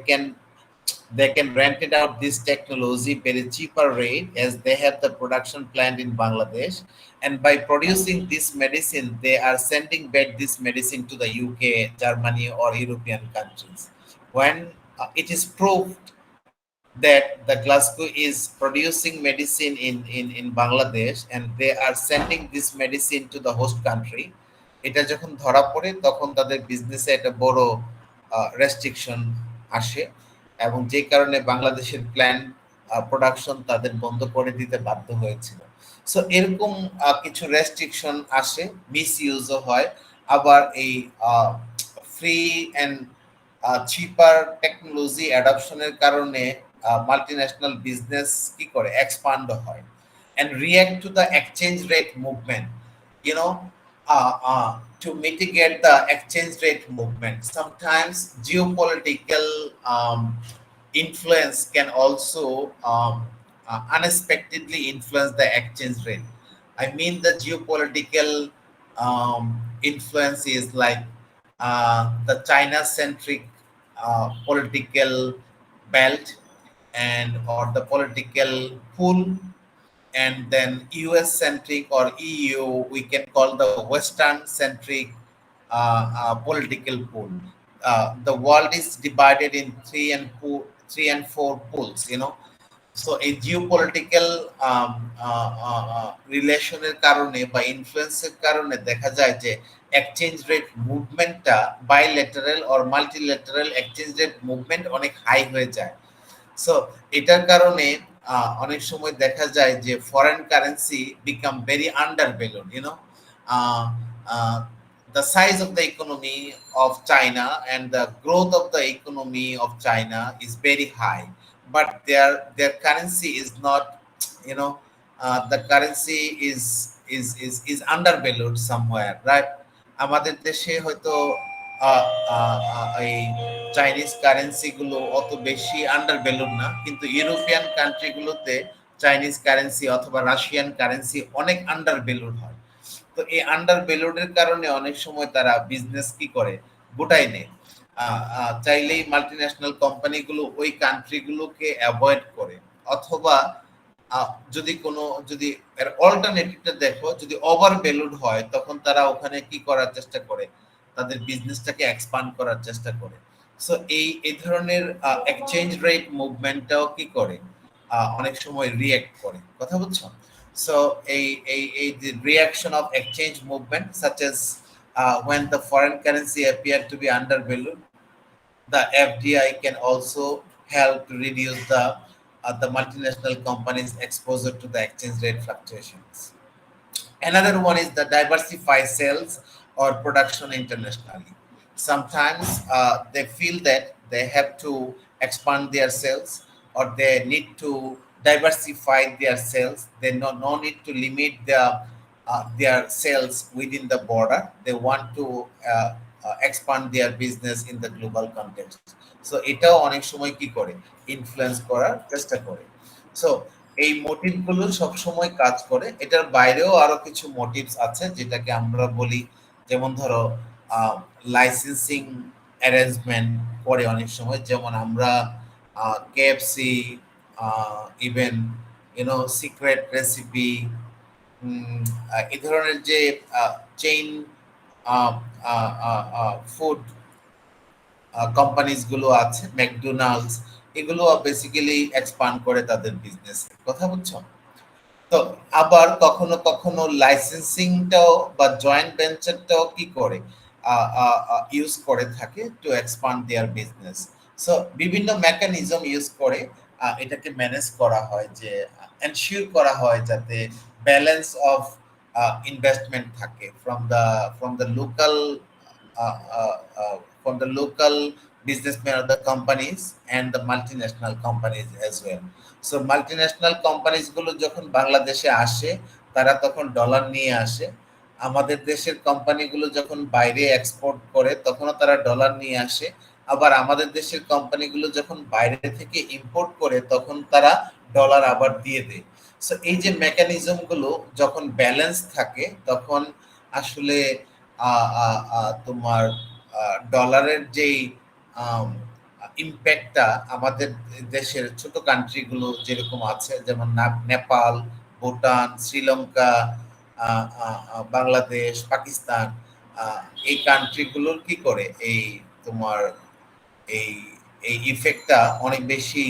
Speaker 1: can rent it out this technology very cheaper rate as they have the production plant in Bangladesh and by producing this medicine they are sending back this medicine to the UK, Germany or European countries when it is proved that the Glasgow is producing medicine in Bangladesh and they are sending this medicine to the host country এটা যখন ধরা পড়ে তখন তাদের বিজনেসে একটা বড় restriction আসে এবং যে কারণে বাংলাদেশের প্ল্যান প্রোডাকশন তাদের বন্ধ করে দিতে বাধ্য হয়েছিল সো এরকম কিছু রেস্ট্রিকশন আসে মিস ইউজও হয় আবার এই ফ্রি অ্যান্ড চিপার টেকনোলজি অ্যাডপশনের কারণে মাল্টিন্যাশনাল বিজনেস কি করে এক্সপান্ড হয় and react to the exchange rate movement you know to mitigate the exchange rate movement sometimes geopolitical influence can also unexpectedly influence the exchange rate I mean the geopolitical influence is like the China centric political belt and or the political pool and then US centric or EU, we can call the Western centric political pool. The world is divided in three and four pools, So a geopolitical রিলেশনের কারণে বা ইনফ্লুয়েন্সের কারণে দেখা যায় যে exchange rate মুভমেন্টটা bilateral or multilateral exchange rate movement অনেক high হয়ে যায় সো এটার কারণে অনেক সময় দেখা যায় যে foreign currency become very under valued the size of the economy of China and the growth of the economy of China is very high but their currency is not the currency is undervalued somewhere right আমাদের দেশে হয়তো এই Chinese currency গুলো অত বেশি আন্ডারভ্যালুড না কিন্তু European country গুলোতে চাইনিজ কারেন্সি অথবা রাশিয়ান কারেন্সি অনেক আন্ডারভ্যালুড হয় তো এই আন্ডারভ্যালুডের কারণে অনেক সময় তারা বিজনেস কি করে গোটাই নেয় চাইলেই মাল্টিন্যাশনাল কোম্পানিগুলো ওই কান্ট্রিগুলোকে অ্যাভয়েড করে অথবা যদি এর অল্টারনেটিভটা দেখো যদি ওভার ভ্যালুড হয় তখন তারা ওখানে কি করার চেষ্টা করে তাদের বিজনেসটাকে এক্সপান্ড করার চেষ্টা করে সো এই ধরনের এক্সচেঞ্জ রেট মুভমেন্টটাও কি করে অনেক সময় রিঅ্যাক্ট করে কথা বুঝছো সো এই the reaction of exchange movement such as when the foreign currency appear to be undervalued the FDI can also help to reduce the multinational companies exposure to the exchange rate fluctuations. Another one is the diversify sales or production internationally. Sometimes they feel that they have to expand their sales or they need to diversify their sales. They no need to limit their sales within the border. They want to expand their business in the global context. So এটাও অনেক সময় কি করে influence করার চেষ্টা করে so এই মোটিভগুলো সবসময় কাজ করে এটার বাইরেও আরো কিছু মোটিভস আছে যেটাকে আমরা বলি যেমন ধরো লাইসেন্সিং অ্যারেঞ্জমেন্ট করে অনেক সময় যেমন আমরা কেএফসি ইভেন সিক্রেট রেসিপি, এই ধরনের যে চেইন ফুড কোম্পানিজ গুলো আছে, ম্যাকডোনাল্ডস, এগুলো বেসিক্যালি এক্সপান্ড করে তাদের বিজনেস। কথা বুঝছো? তো আবার কখনো কখনো লাইসেন্সিংটাও বা জয়েন্ট ভেঞ্চারটাও কি করে ইউজ করে থাকে টু এক্সপান্ড দেয়ার বিজনেস। সো বিভিন্ন মেকানিজম ইউজ করে এটাকে ম্যানেজ করা হয়, যে এনশিওর করা হয় যাতে ব্যালেন্স অফ ইনভেস্টমেন্ট থাকে from the local uh, uh, from the local businessmen of the companies and the multinational companies as well. So multinational companies গুলো যখন বাংলাদেশে আসে, তারা তখন ডলার নিয়ে আসে। আমাদের দেশের কোম্পানিগুলো যখন বাইরে এক্সপোর্ট করে, তখনও তারা ডলার নিয়ে আসে। আবার আমাদের দেশের কোম্পানিগুলো যখন বাইরে থেকে ইম্পোর্ট করে, তখন তারা ডলার আবার দিয়ে দেয়। সো এই যে মেকানিজম গুলো যখন ব্যালেন্স থাকে, তখন আসলে তোমার ডলারের যেই ইম্প্যাক্টটা আমাদের দেশের ছোট কান্ট্রিগুলো যেরকম আছে, যেমন নেপাল, ভুটান, শ্রীলঙ্কা, বাংলাদেশ, পাকিস্তান, এই কান্ট্রিগুলোর কি করে এই তোমার এই এই ইফেক্টটা অনেক বেশি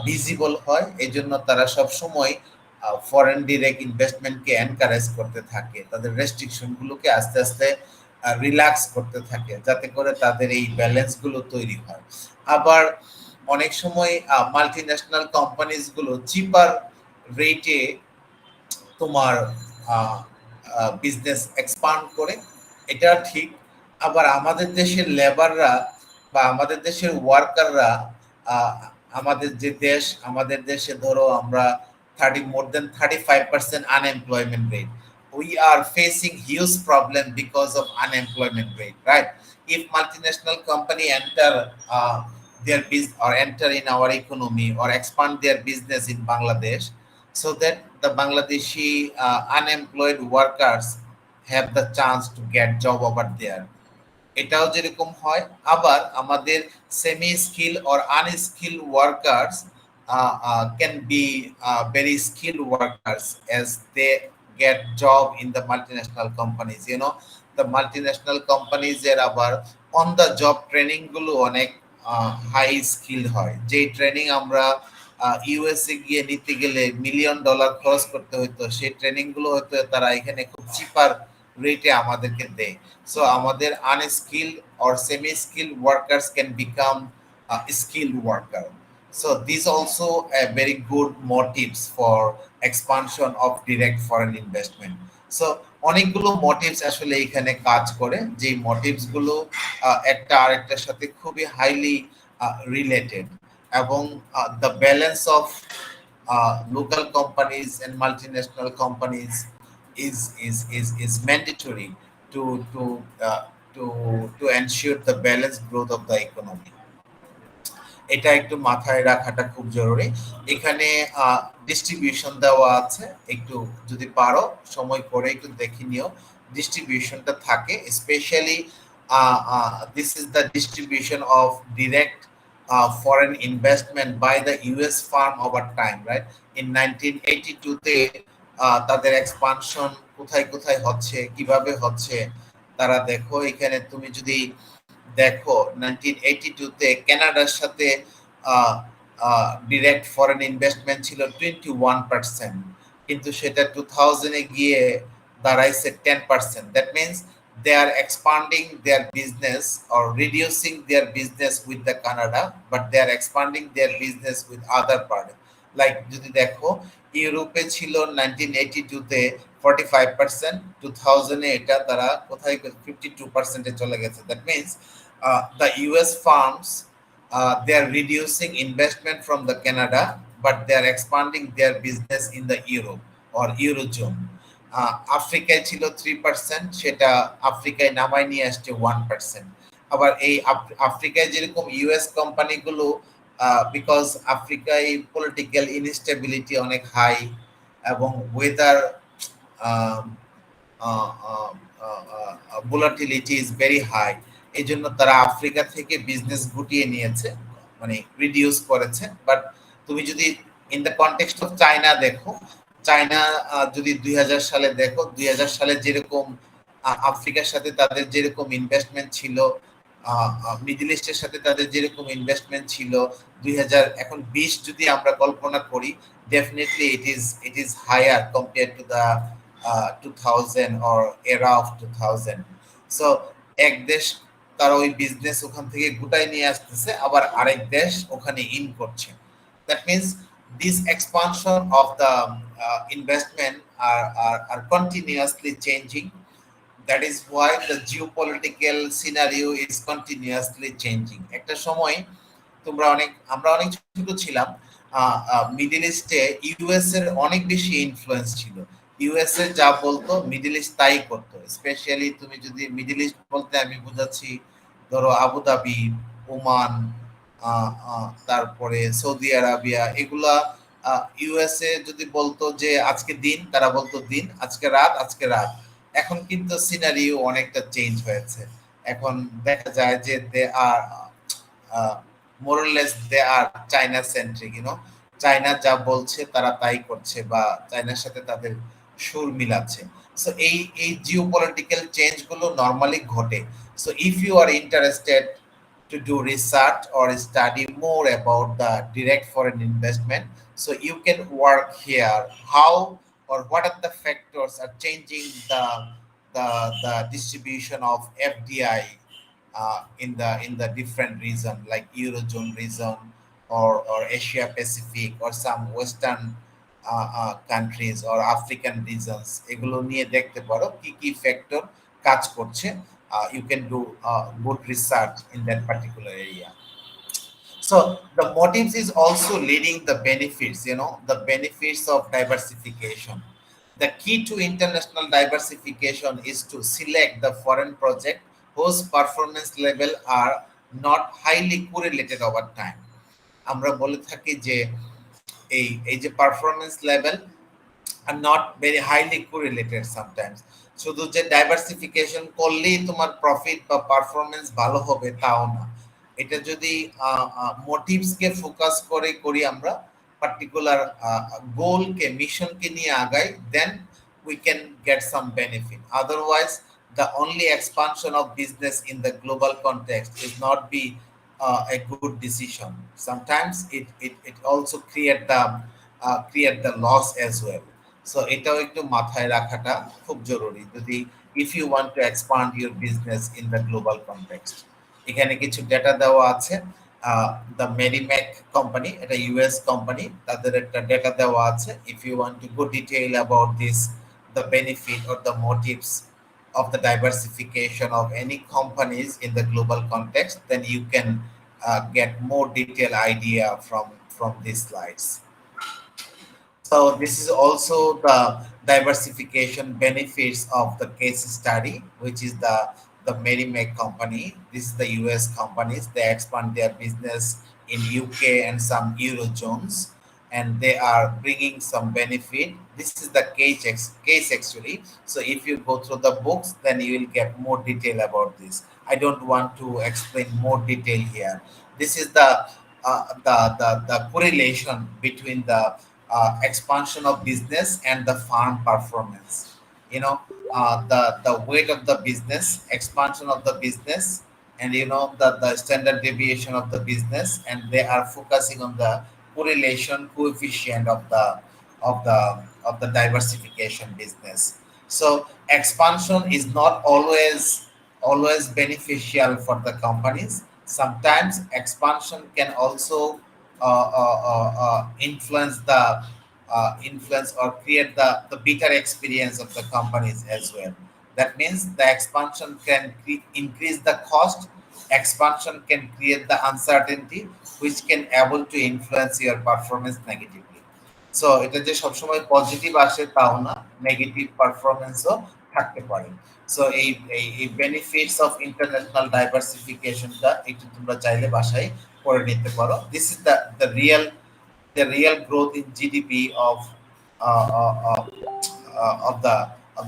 Speaker 1: ভিজিবল হয়। এই জন্য তারা সব সময় ফরেন ডিরেক্ট ইনভেস্টমেন্টকে এনকারেজ করতে থাকে, তাদের রেস্ট্রিকশনগুলোকে আস্তে আস্তে রিল্যাক্স করতে থাকে, যাতে করে তাদের এই ব্যালেন্সগুলো তৈরি হয়। আবার অনেক সময় মাল্টি ন্যাশনাল কোম্পানিজগুলো চিপার রেটে তোমার বিজনেস এক্সপান্ড করে, এটা ঠিক। আবার আমাদের দেশের লেবাররা বা আমাদের দেশের ওয়ার্কাররা, আমাদের যে দেশ, আমাদের দেশে ধরো আমরা 35% unemployment rate. We are facing huge problem because of unemployment rate, right? If multinational company enter their business or enter in our economy or expand their business in Bangladesh, so that the Bangladeshi unemployed workers have the chance to get job over there. এটাও যেরকম হয়। আবার আমাদের semi skill or unskilled workers can be very skilled workers as they get job in the multinational companies. The multinational companies এর আবার on the job training গুলো অনেক high skilled হয়। যে ট্রেনিং আমরা ইউএসএ গিয়ে নিতে গেলে মিলিয়ন ডলার খরচ করতে হতো, সেই ট্রেনিং গুলো হয়তো তারা এখানে খুব চিপার রেটে আমাদেরকে দেয়। So আমাদের unskilled or semi-skilled workers can become a skilled worker. So these also a very good motives for expansion of direct foreign investment. So অনেকগুলো মোটিভস আসলে এখানে কাজ করে, যে মোটিভস গুলো একটা আরেকটার সাথে খুবই হাইলি রিলেটেড, এবং the balance of local companies and multinational companies is mandatory to to uh, to ensure the balanced growth of the economy. এটা একটু মাথায় রাখাটা খুব জরুরি। এখানে ডিস্ট্রিবিউশন দেওয়া আছে, একটু যদি পারো সময় করে একটু দেখে নিও, ডিস্ট্রিবিউশনটা থাকে। Specially this is the distribution of direct foreign investment by the US firm over time, right? In 1982 তে তাদের এক্সপানশন কোথায় কোথায় হচ্ছে, কিভাবে হচ্ছে, তারা দেখো এখানে তুমি যদি দেখো 1982 তে কানাডার সাথে ডিরেক্ট ফরেন ইনভেস্টমেন্ট ছিল 21%, কিন্তু সেটা 2000 এ গিয়ে দাঁড়াইছে 10%। That means they are expanding their business or reducing their business with the Canada, but they are expanding their business with other part. Like যদি দেখো ইউরোপে ছিল 1982 তে 45%, 2000 এ এটা তারা কোথায় 52% এ চলে গেছে। That means the US firms they are reducing investment from the Canada, but they are expanding their business in the Europe or Eurozone. আফ্রিকায় ছিল 3%, সেটা আফ্রিকায় নামায় নিয়ে আসছে 1%। আবার এই আফ্রিকায় যেরকম ইউএস কোম্পানিগুলো, বিকজ আফ্রিকায় পলিটিক্যাল ইনস্টেবিলিটি অনেক হাই এবং weather volatility is very high, এই জন্য তারা আফ্রিকা থেকে বিজনেস গুটিয়ে নিয়েছে, মানে রিডিউস করেছে। বাট তুমি যদি in the context of China দেখো, চায়না যদি 2000 সালে দেখো, 2000 সালে যেরকম আফ্রিকার সাথে তাদের যেরকম ইনভেস্টমেন্ট ছিল, মিডল ইস্টের সাথে তাদের যেরকম ইনভেস্টমেন্ট ছিল, 2000 এখন 20 যদি আমরা কল্পনা করি, definitely it is higher compared to the 2000 or era of 2000. So এক দেশ তারা ওই বিজনেস ওখান থেকে গুটাই নিয়ে আসতেছে, আবার আরেক দেশ ওখানে ইন করছে। That means this expansion of the investment are continuously changing. That is why the geopolitical scenario is continuously changing. একটা সময় আমরা অনেক ছোট ছিলাম, মিডল ইস্টে ইউএস এর অনেক বেশি ইনফ্লুয়েন্স ছিল। ইউএস এ যা বলতো মিডল ইস্ট তাই করতো। স্পেশালি তুমি যদি মিডল ইস্ট বলতে আমি বুঝাচ্ছি, ধরো আবুধাবি, ওমান, তারপরে সৌদি আরাবিয়া, এগুলা ইউএসএ যদি বলতো যে আজকে দিন, তারা বলতো দিন, আজকে রাত, আজকে রাত। এখন কিন্তু সিনারিও অনেকটা চেঞ্জ হয়েছে। এখন দেখা যায় যে দে আর মোরলেস দে আর চায়না সেন্ট্রিক, চায়না যা বলছে তারা তাই করছে, বা চায়নার সাথে তাদের সুর মিলাচ্ছে। সো এই জিওপলিটিক্যাল চেঞ্জ গুলো নরমালি ঘটে। So if you are interested to do research or study more about the direct foreign investment, so you can work here how or what are the factors are changing the distribution of FDI in the different region like Eurozone region, or Asia Pacific, or some Western countries or African regions, এগুলো নিয়ে দেখতে পারো কি কি factor কাজ করছে। You can do good research in that particular area. So the motives is also leading the benefits, the benefits of diversification. The key to international diversification is to select the foreign project whose performance level are not highly correlated over time. আমরা বলে থাকি যে এই যে performance level are not very highly correlated sometimes. শুধু যে diversification করলেই তোমার প্রফিট বা পারফরমেন্স ভালো হবে তাও না। এটা যদি মোটিভসকে ফোকাস করে করি আমরা, পার্টিকুলার গোলকে, মিশনকে নিয়ে আগাই, দেন we can get some benefit. Otherwise, the only expansion of business in the global context is not be a good decision. Sometimes it also create the loss as well. So এটাও একটু মাথায় রাখাটা খুব জরুরি, যদি if you want to expand your business in the global context. এখানে কিছু data দেওয়া আছে। দ্য মেরিম্যাক কোম্পানি, এটা ইউএস কোম্পানি, তাদের একটা ডেটা দেওয়া আছে। If you want to go detail about this, the benefit or the motives of the diversification of any companies in the global context, then you can get more detailed idea from these slides. So this is also the diversification benefits of the case study, which is the Merrimack company. This is the US companies. They expand their business in UK and some Eurozones, and they are bringing some benefit. This is the case actually. So if you go through the books, then you will get more detail about this. I don't want to explain more detail here. This is the correlation between the expansion of business and the farm performance. The weight of the business, expansion of the business, and the standard deviation of the business, and they are focusing on the correlation coefficient of the diversification business. So expansion is not always beneficial for the companies. Sometimes expansion can also influence or create the bitter experience of the companies as well. That means the expansion can increase the cost. Expansion can create the uncertainty, which can able to influence your performance negatively. So এটা যে সবসময় positive আসে তাও না, negative পারফরমেন্সও থাকতে পারে। So এই benefits of international ডাইভার্সিফিকেশনটা একটু তোমরা চাইলে বাসায় করে নিতে পারো। This is the real growth in GDP of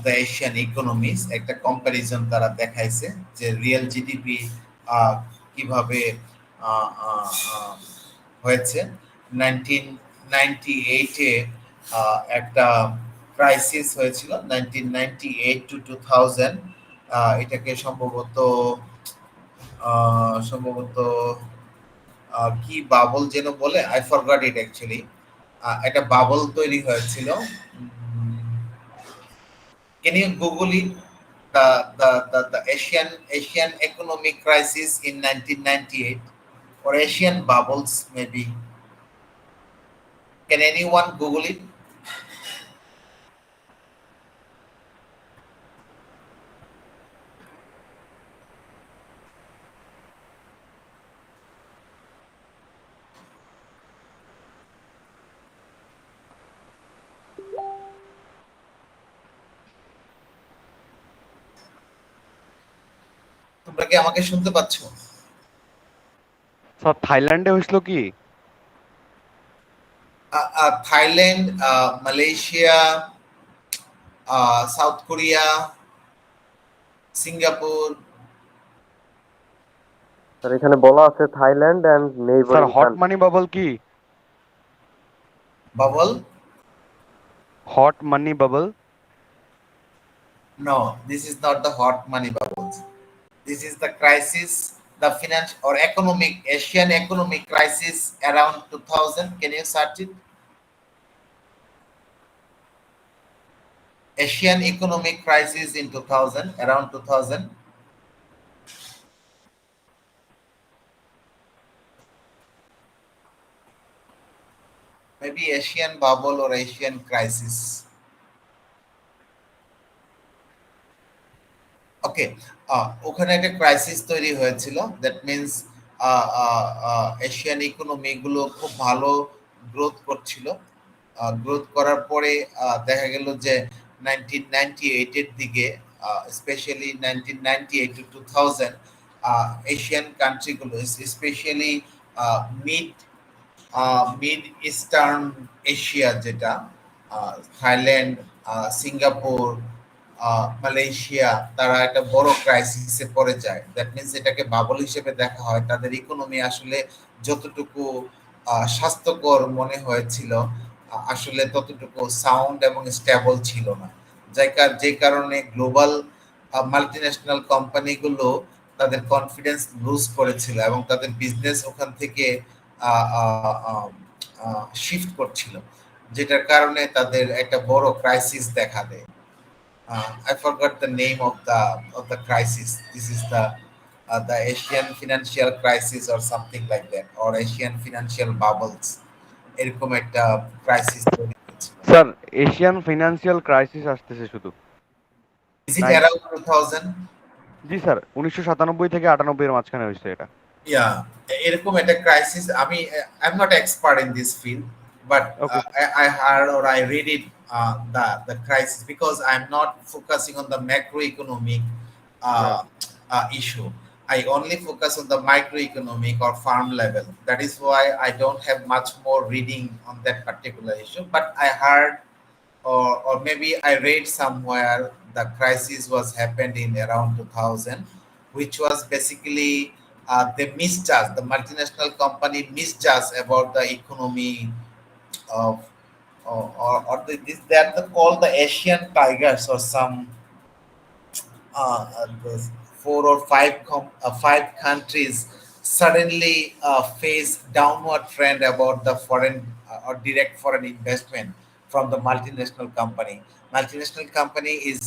Speaker 1: the Asian economies. একটা কম্পারিজন তারা দেখাইছে যে রিয়েল জিডিপি কিভাবে আহ, আহ, আহ, হয়েছে 19 1998-এ একটা ক্রাইসিস হয়েছিল 1998 to 2000। এটাকে সম্ভবত কি বাবল যেন বলে, আই ফরগট ইট অ্যাকচুয়ালি। একটা বাবল তৈরি হয়েছিল। Can you Google it? The Asian economic crisis in 1998 or Asian bubbles maybe. Can anyone Google it? তোমরা কি আমাকে শুনতে পাচ্ছ?
Speaker 3: স্যার থাইল্যান্ডে হয়েছিল কি?
Speaker 1: Thailand, Malaysia, South Korea, Singapore.
Speaker 2: Sir এখানে বলা আছে Thailand and
Speaker 3: sir
Speaker 2: neighboring
Speaker 3: hot
Speaker 2: country.
Speaker 3: Money bubble কি?
Speaker 1: Bubble?
Speaker 3: Hot money bubble?
Speaker 1: No, this is not the hot money bubbles. This is the crisis, the financial or economic Asian economic crisis around 2000. Can you search it? Asian economic crisis in 2000, around 2000. Maybe Asian bubble or Asian crisis. ওকে, ওখানে একটা crisis তৈরি হয়েছিল। That means Asian economy গুলো খুব ভালো growth করছিল। Growth করার পরে দেখা গেল যে 1998 এর দিকে, স্পেশালি 1998 to 2000, এশিয়ান কান্ট্রিগুলো specially mid mid eastern Asia, যেটা থাইল্যান্ড, সিঙ্গাপুর, মালয়েশিয়া, তারা একটা বড় ক্রাইসিসে পড়ে যায়। দ্যাট মিনস এটাকে বাবল হিসেবে দেখা হয়। তাদের ইকোনমি আসলে যতটুকু স্বাস্থ্যকর মনে হয়েছিল, আসলে ততটুকু সাউন্ড এবং স্টেবল ছিল না। যে কারণে গ্লোবাল মাল্টিন্যাশনাল কোম্পানিগুলো তাদের কনফিডেন্স লুজ করেছিল এবং তাদের বিজনেস ওখান থেকে শিফট করছিল, যেটার কারণে তাদের একটা বড় ক্রাইসিস দেখা দেয়। I forgot the name of the crisis. This is the Asian financial crisis or something like that, or Asian financial bubbles. এরকম একটা ক্রাইসিস তৈরি হয়েছিল।
Speaker 3: স্যার এশিয়ান ফিনান্সিয়াল ক্রাইসিস আসতেছে শুধু।
Speaker 1: Is it
Speaker 3: nine
Speaker 1: around 2000?
Speaker 3: G sir, 1997 থেকে 98 এর মাঝখানে হয়েছে এটা।
Speaker 1: Yeah, এরকম একটা crisis. I'm not expert in this field, but
Speaker 3: okay.
Speaker 1: I heard or I read it, the crisis, because I'm not focusing on the macroeconomic
Speaker 3: yeah.
Speaker 1: issue. I only focus on the microeconomic or farm level. That is why I don't have much more reading on that particular issue. But I heard, or maybe I read somewhere, the crisis was happened in around 2000, which was basically they misjudged, the multinational company misjudged about the economy of, they are called the Asian tigers or some, those four or five countries suddenly face downward trend about the foreign or direct foreign investment from the multinational company. Multinational company is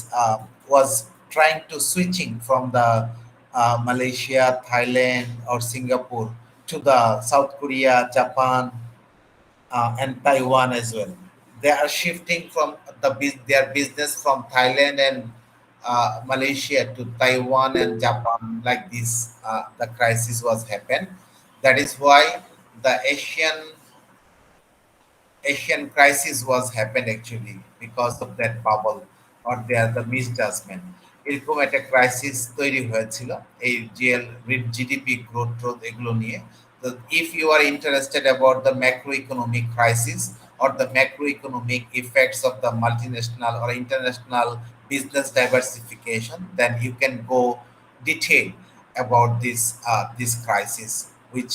Speaker 1: was trying to switching from the Malaysia, Thailand, or Singapore to the South Korea, Japan, and Taiwan as well. They are shifting from their business from Thailand and Malaysia to Taiwan and Japan. Like this, the crisis was happened. That is why the Asian crisis was happened actually because of that bubble or the misjudgment. এরকম একটা crisis তৈরি হয়েছিল এই GDP growth এগুলো নিয়ে। তো if you are interested about the macro economic crisis or the macroeconomic effects of the multinational or international business diversification, then you can go detail about this crisis, which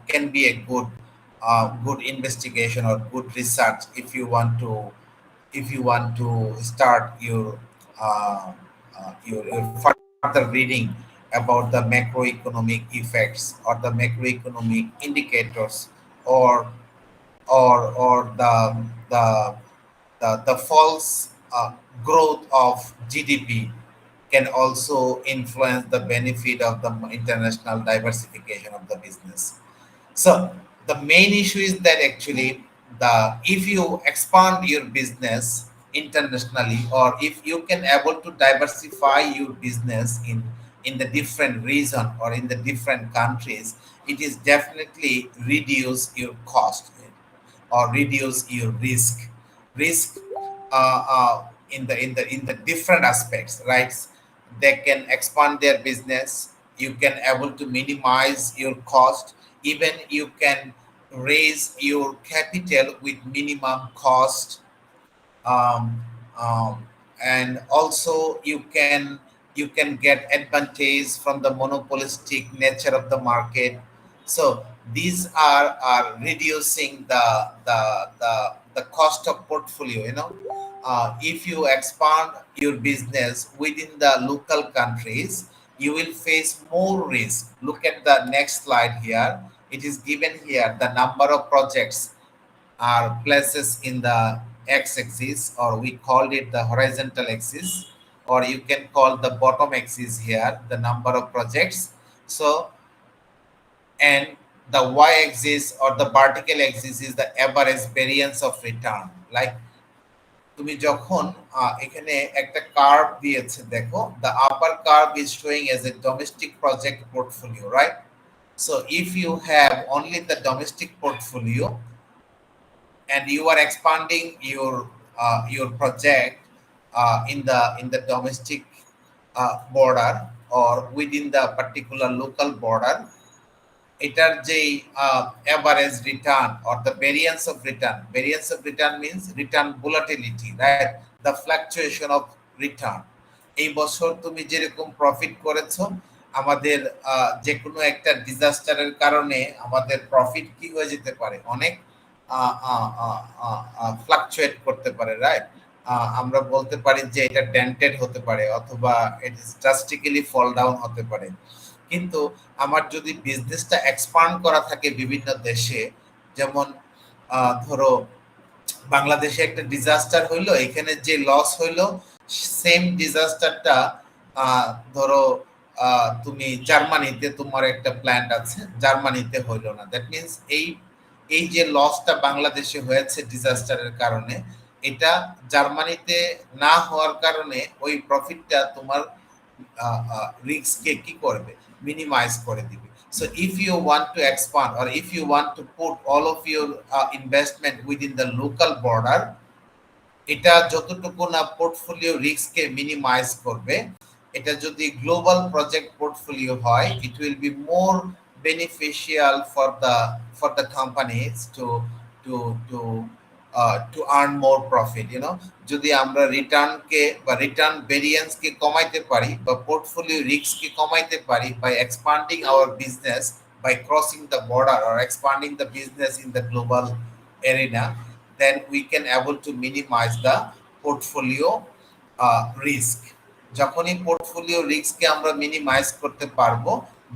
Speaker 1: can be a good good investigation or good research if you want to start your further reading about the macroeconomic effects or the macroeconomic indicators or or the false growth of GDP can also influence the benefit of the international diversification of the business. So the main issue is that actually the if you expand your business internationally or if you can able to diversify your business in the different region or in the different countries, it is definitely reduce your cost or reduce your risk in the different aspects, right? They can expand their business, you can able to minimize your cost, even you can raise your capital with minimum cost, um, um, and also you can get advantage from the monopolistic nature of the market. So these are reducing the cost of portfolio, if you expand your business within the local countries, you will face more risk. Look at the next slide here. It is given here the number of projects are places in the x-axis, or we called it the horizontal axis, or you can call the bottom axis here the number of projects. So and the y-axis or the vertical axis is the average variance of return. Like তুমি যখন এখানে একটা curve দিয়েছে দেখো, the upper curve is showing as a domestic project portfolio, right? So if you have only the domestic portfolio and you are expanding your project in the domestic border or within the particular local border, এটার যেই average return or the variance of return means return volatility, right? The fluctuation of return. এই বছর তুমি যেরকম profit করেছো, আমাদের যে কোনো একটা ডিজাস্টারের কারণে আমাদের প্রফিট কি হয়ে যেতে পারে, অনেক ফ্লাকচুয়েট করতে পারে, রাইট? আমরা বলতে পারি যে এটা ডেন্টেড হতে পারে অথবা it is drastically fall down হতে পারে। কিন্তু আমার যদি বিজনেসটা এক্সপান্ড করা থাকে বিভিন্ন দেশে, যেমন ধরো বাংলাদেশে একটা ডিজাস্টার হইলো, এখানে যে লস হইলো সেম ডিজাস্টারটা ধরো তুমি জার্মানিতে তোমার একটা প্ল্যান্ট আছে, জার্মানিতে হইলো না। দ্যাট মিনস এই যে লসটা বাংলাদেশে হয়েছে ডিজাস্টারের কারণে, এটা জার্মানিতে না হওয়ার কারণে ওই প্রফিটটা তোমার রিস্ককে কি করবে, মিনিমাইজ করে দিবে। So if you want to expand or if you want to put all of your investment within the local border, এটা যতটুকু না পোর্টফোলিও রিস্ককে মিনিমাইজ করবে, এটা যদি গ্লোবাল প্রজেক্ট পোর্টফোলিও হয়, it will be more beneficial for the companies to to to earn more profit, যদি আমরা রিটার্নকে বা রিটার্ন ভেরিয়েন্সকে কমাইতে পারি বা পোর্টফোলিও রিস্ককে কমাইতে পারি by expanding our business, by crossing the border or expanding the business in the global arena, then we can able to minimize the portfolio risk. যখনই পোর্টফোলিও রিস্ককে আমরা মিনিমাইজ করতে পারবো,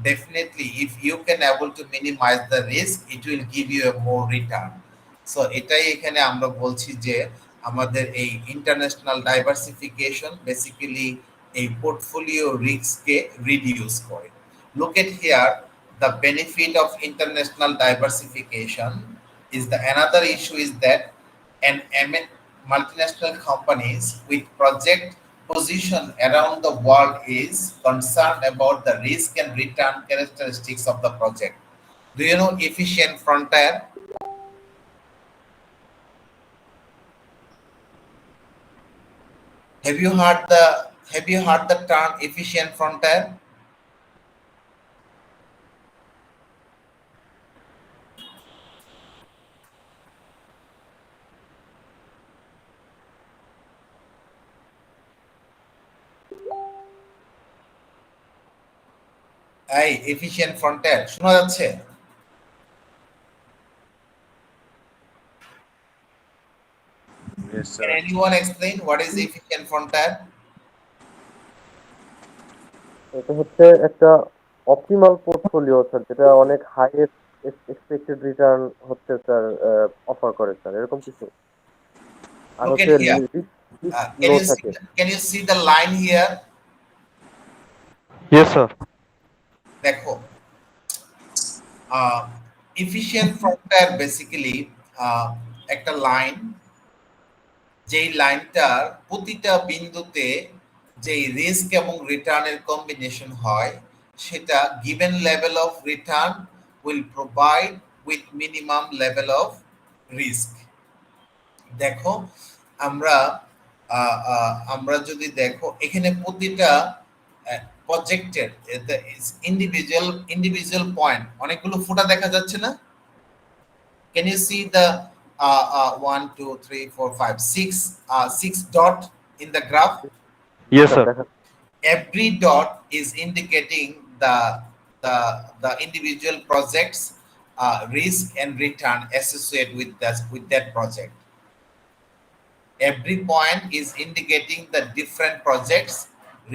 Speaker 1: definitely if you can able to minimise the risk, it will give you a more return. So এটাই এখানে আমরা বলছি যে আমাদের এই ইন্টারন্যাশনাল ডাইভার্সিফিকেশন বেসিক্যালি এই পোর্টফোলিও রিস্ককে রিডিউস করে। Look at here, the benefit of international diversification is the another issue is that an multinational companies with project position around the world is concerned about the risk and return characteristics of the project. Do you know efficient frontier? Have you heard the term efficient frontier? এই efficient frontier শোনা যাচ্ছে? Can anyone explain what is efficient frontier?
Speaker 2: এটা হচ্ছে একটা optimal portfolio sir, যেটা অনেক highest expected return হচ্ছে sir offer করে স্যার, এরকম কিছু। আর
Speaker 1: Look
Speaker 2: হচ্ছে
Speaker 1: at here.
Speaker 2: Risk
Speaker 1: Can
Speaker 2: low
Speaker 1: you see?
Speaker 2: থাকে।
Speaker 1: Can you see the line here?
Speaker 3: Yes, sir.
Speaker 1: দেখো, efficient frontier basically একটা লাইন, যেই লাইনটার প্রতিটা বিন্দুতে যেই রিস্ক এবং রিটার্নের কম্বিনেশন হয়, সেটা given level of return will provide with minimum level of risk. দেখো, আমরা আমরা যদি দেখো এখানে প্রতিটা প্রজেক্টের ইন্ডিভিজুয়াল পয়েন্ট, অনেকগুলো ফুটা দেখা যাচ্ছে না? Can you see the 1, 2, 3, 4, 5, 6, 6 dot in the graph?
Speaker 2: G
Speaker 3: Yes,
Speaker 2: sir,
Speaker 3: sir.
Speaker 2: দেখা।
Speaker 1: Every dot is indicating the individual project's risk and return associated with that project. Every point is indicating the different projects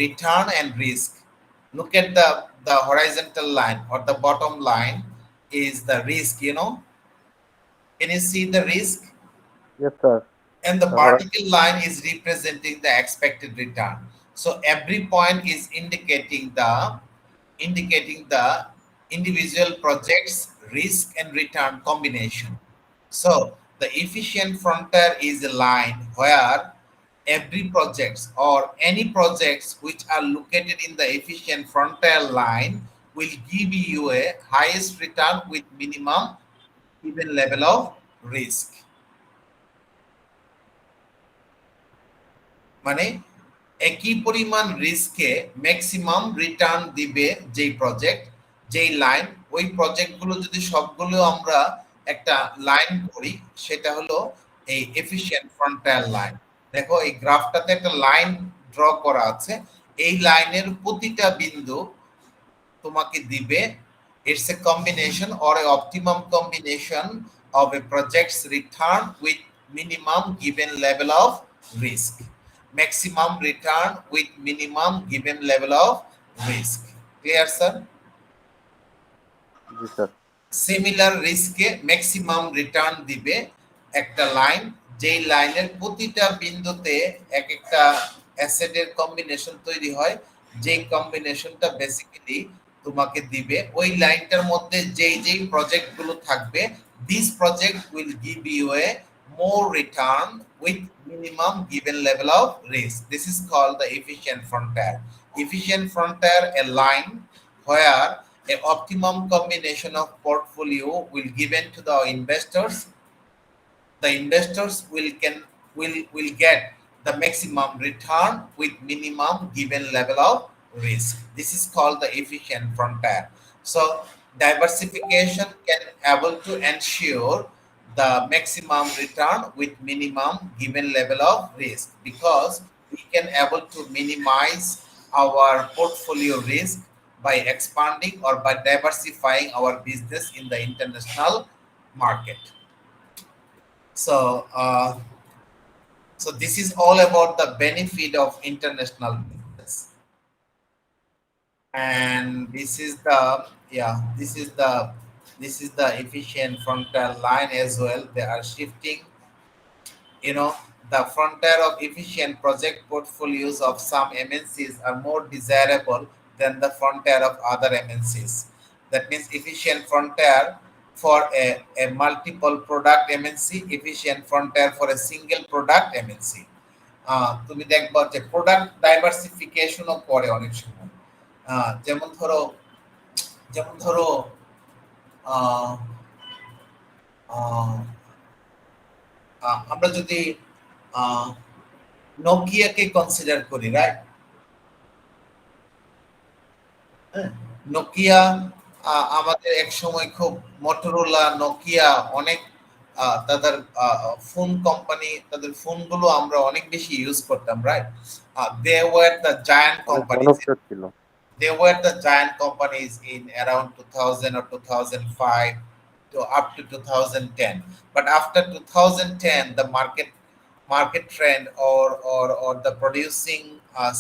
Speaker 1: return and risk. Look at the horizontal line or the bottom line is the risk, you know. Can you see the risk?
Speaker 2: Yes sir.
Speaker 1: And the vertical line is representing the expected return. So every point is indicating the individual project's risk and return combination. So the efficient frontier is a line where every projects or any projects which are located in the efficient frontier line will give you a highest return with minimum given level of risk. মানে একই পরিমাণ রিস্কে maximum return দিবে যেই project, যেই line, ওই প্রজেক্টগুলো যদি সবগুলো আমরা একটা লাইন করি, সেটা হলো এই এফিশিয়েন্ট ফ্রন্টায়ার লাইন। দেখো এই গ্রাফটাতে একটা লাইন ড্র করা আছে, এই লাইনের প্রতিটা বিন্দু তোমাকে দিবে it's a combination or a optimum combination of a project's return with minimum given level of risk. Maximum return with minimum given level of risk. Clear, sir?
Speaker 2: জি স্যার।
Speaker 1: সিমিলার রিস্কে ম্যাক্সিমাম রিটার্ন দিবে একটা line, যেই লাইনের প্রতিটা বিন্দুতে এক একটা অ্যাসেটের কম্বিনেশন তৈরি হয়, যেই কম্বিনেশনটা বেসিক্যালি তোমাকে দিবে ওই লাইনটার মধ্যে যেই প্রজেক্টগুলো থাকবে, this project will give you a more return with minimum given level of risk. This is called the efficient frontier. Efficient frontier, a line where an optimum combination of portfolio will given to the investors. The investors will get the maximum return with minimum given level of risk. This is called the efficient frontier. So diversification can able to ensure the maximum return with minimum given level of risk, because we can able to minimize our portfolio risk by expanding or by diversifying our business in the international market. So, so this is all about the benefit of international business, and this is the, yeah, this is the efficient frontier line as well. They are shifting, you know, the frontier of efficient project portfolios of some MNCs are more desirable than the frontier of other MNCs. That means efficient frontier for a multiple product MNC, efficient frontier for a single product MNC. তুমি দেখবা যে product ডাইভার্সিফিকেশনও করে অনেক সময়। যেমন ধরো, যেমন ধরো আহ, আহ, আমরা যদি নোকিয়াকে কনসিডার করি, রাইট? নোকিয়া আমাদের এক সময় খুব, মটোরোলা, নোকিয়া অনেক তাদের ফোন কোম্পানি, তাদের ফোনগুলো আমরা অনেক বেশি ইউজ করতাম, right? They were the giant
Speaker 2: অনেক
Speaker 1: কোম্পানিজ,
Speaker 2: জনপ্রিয় ছিল।
Speaker 1: they were the giant companies in around 2000 or 2005 to up to 2010. But after 2010, the market market trend, or the producing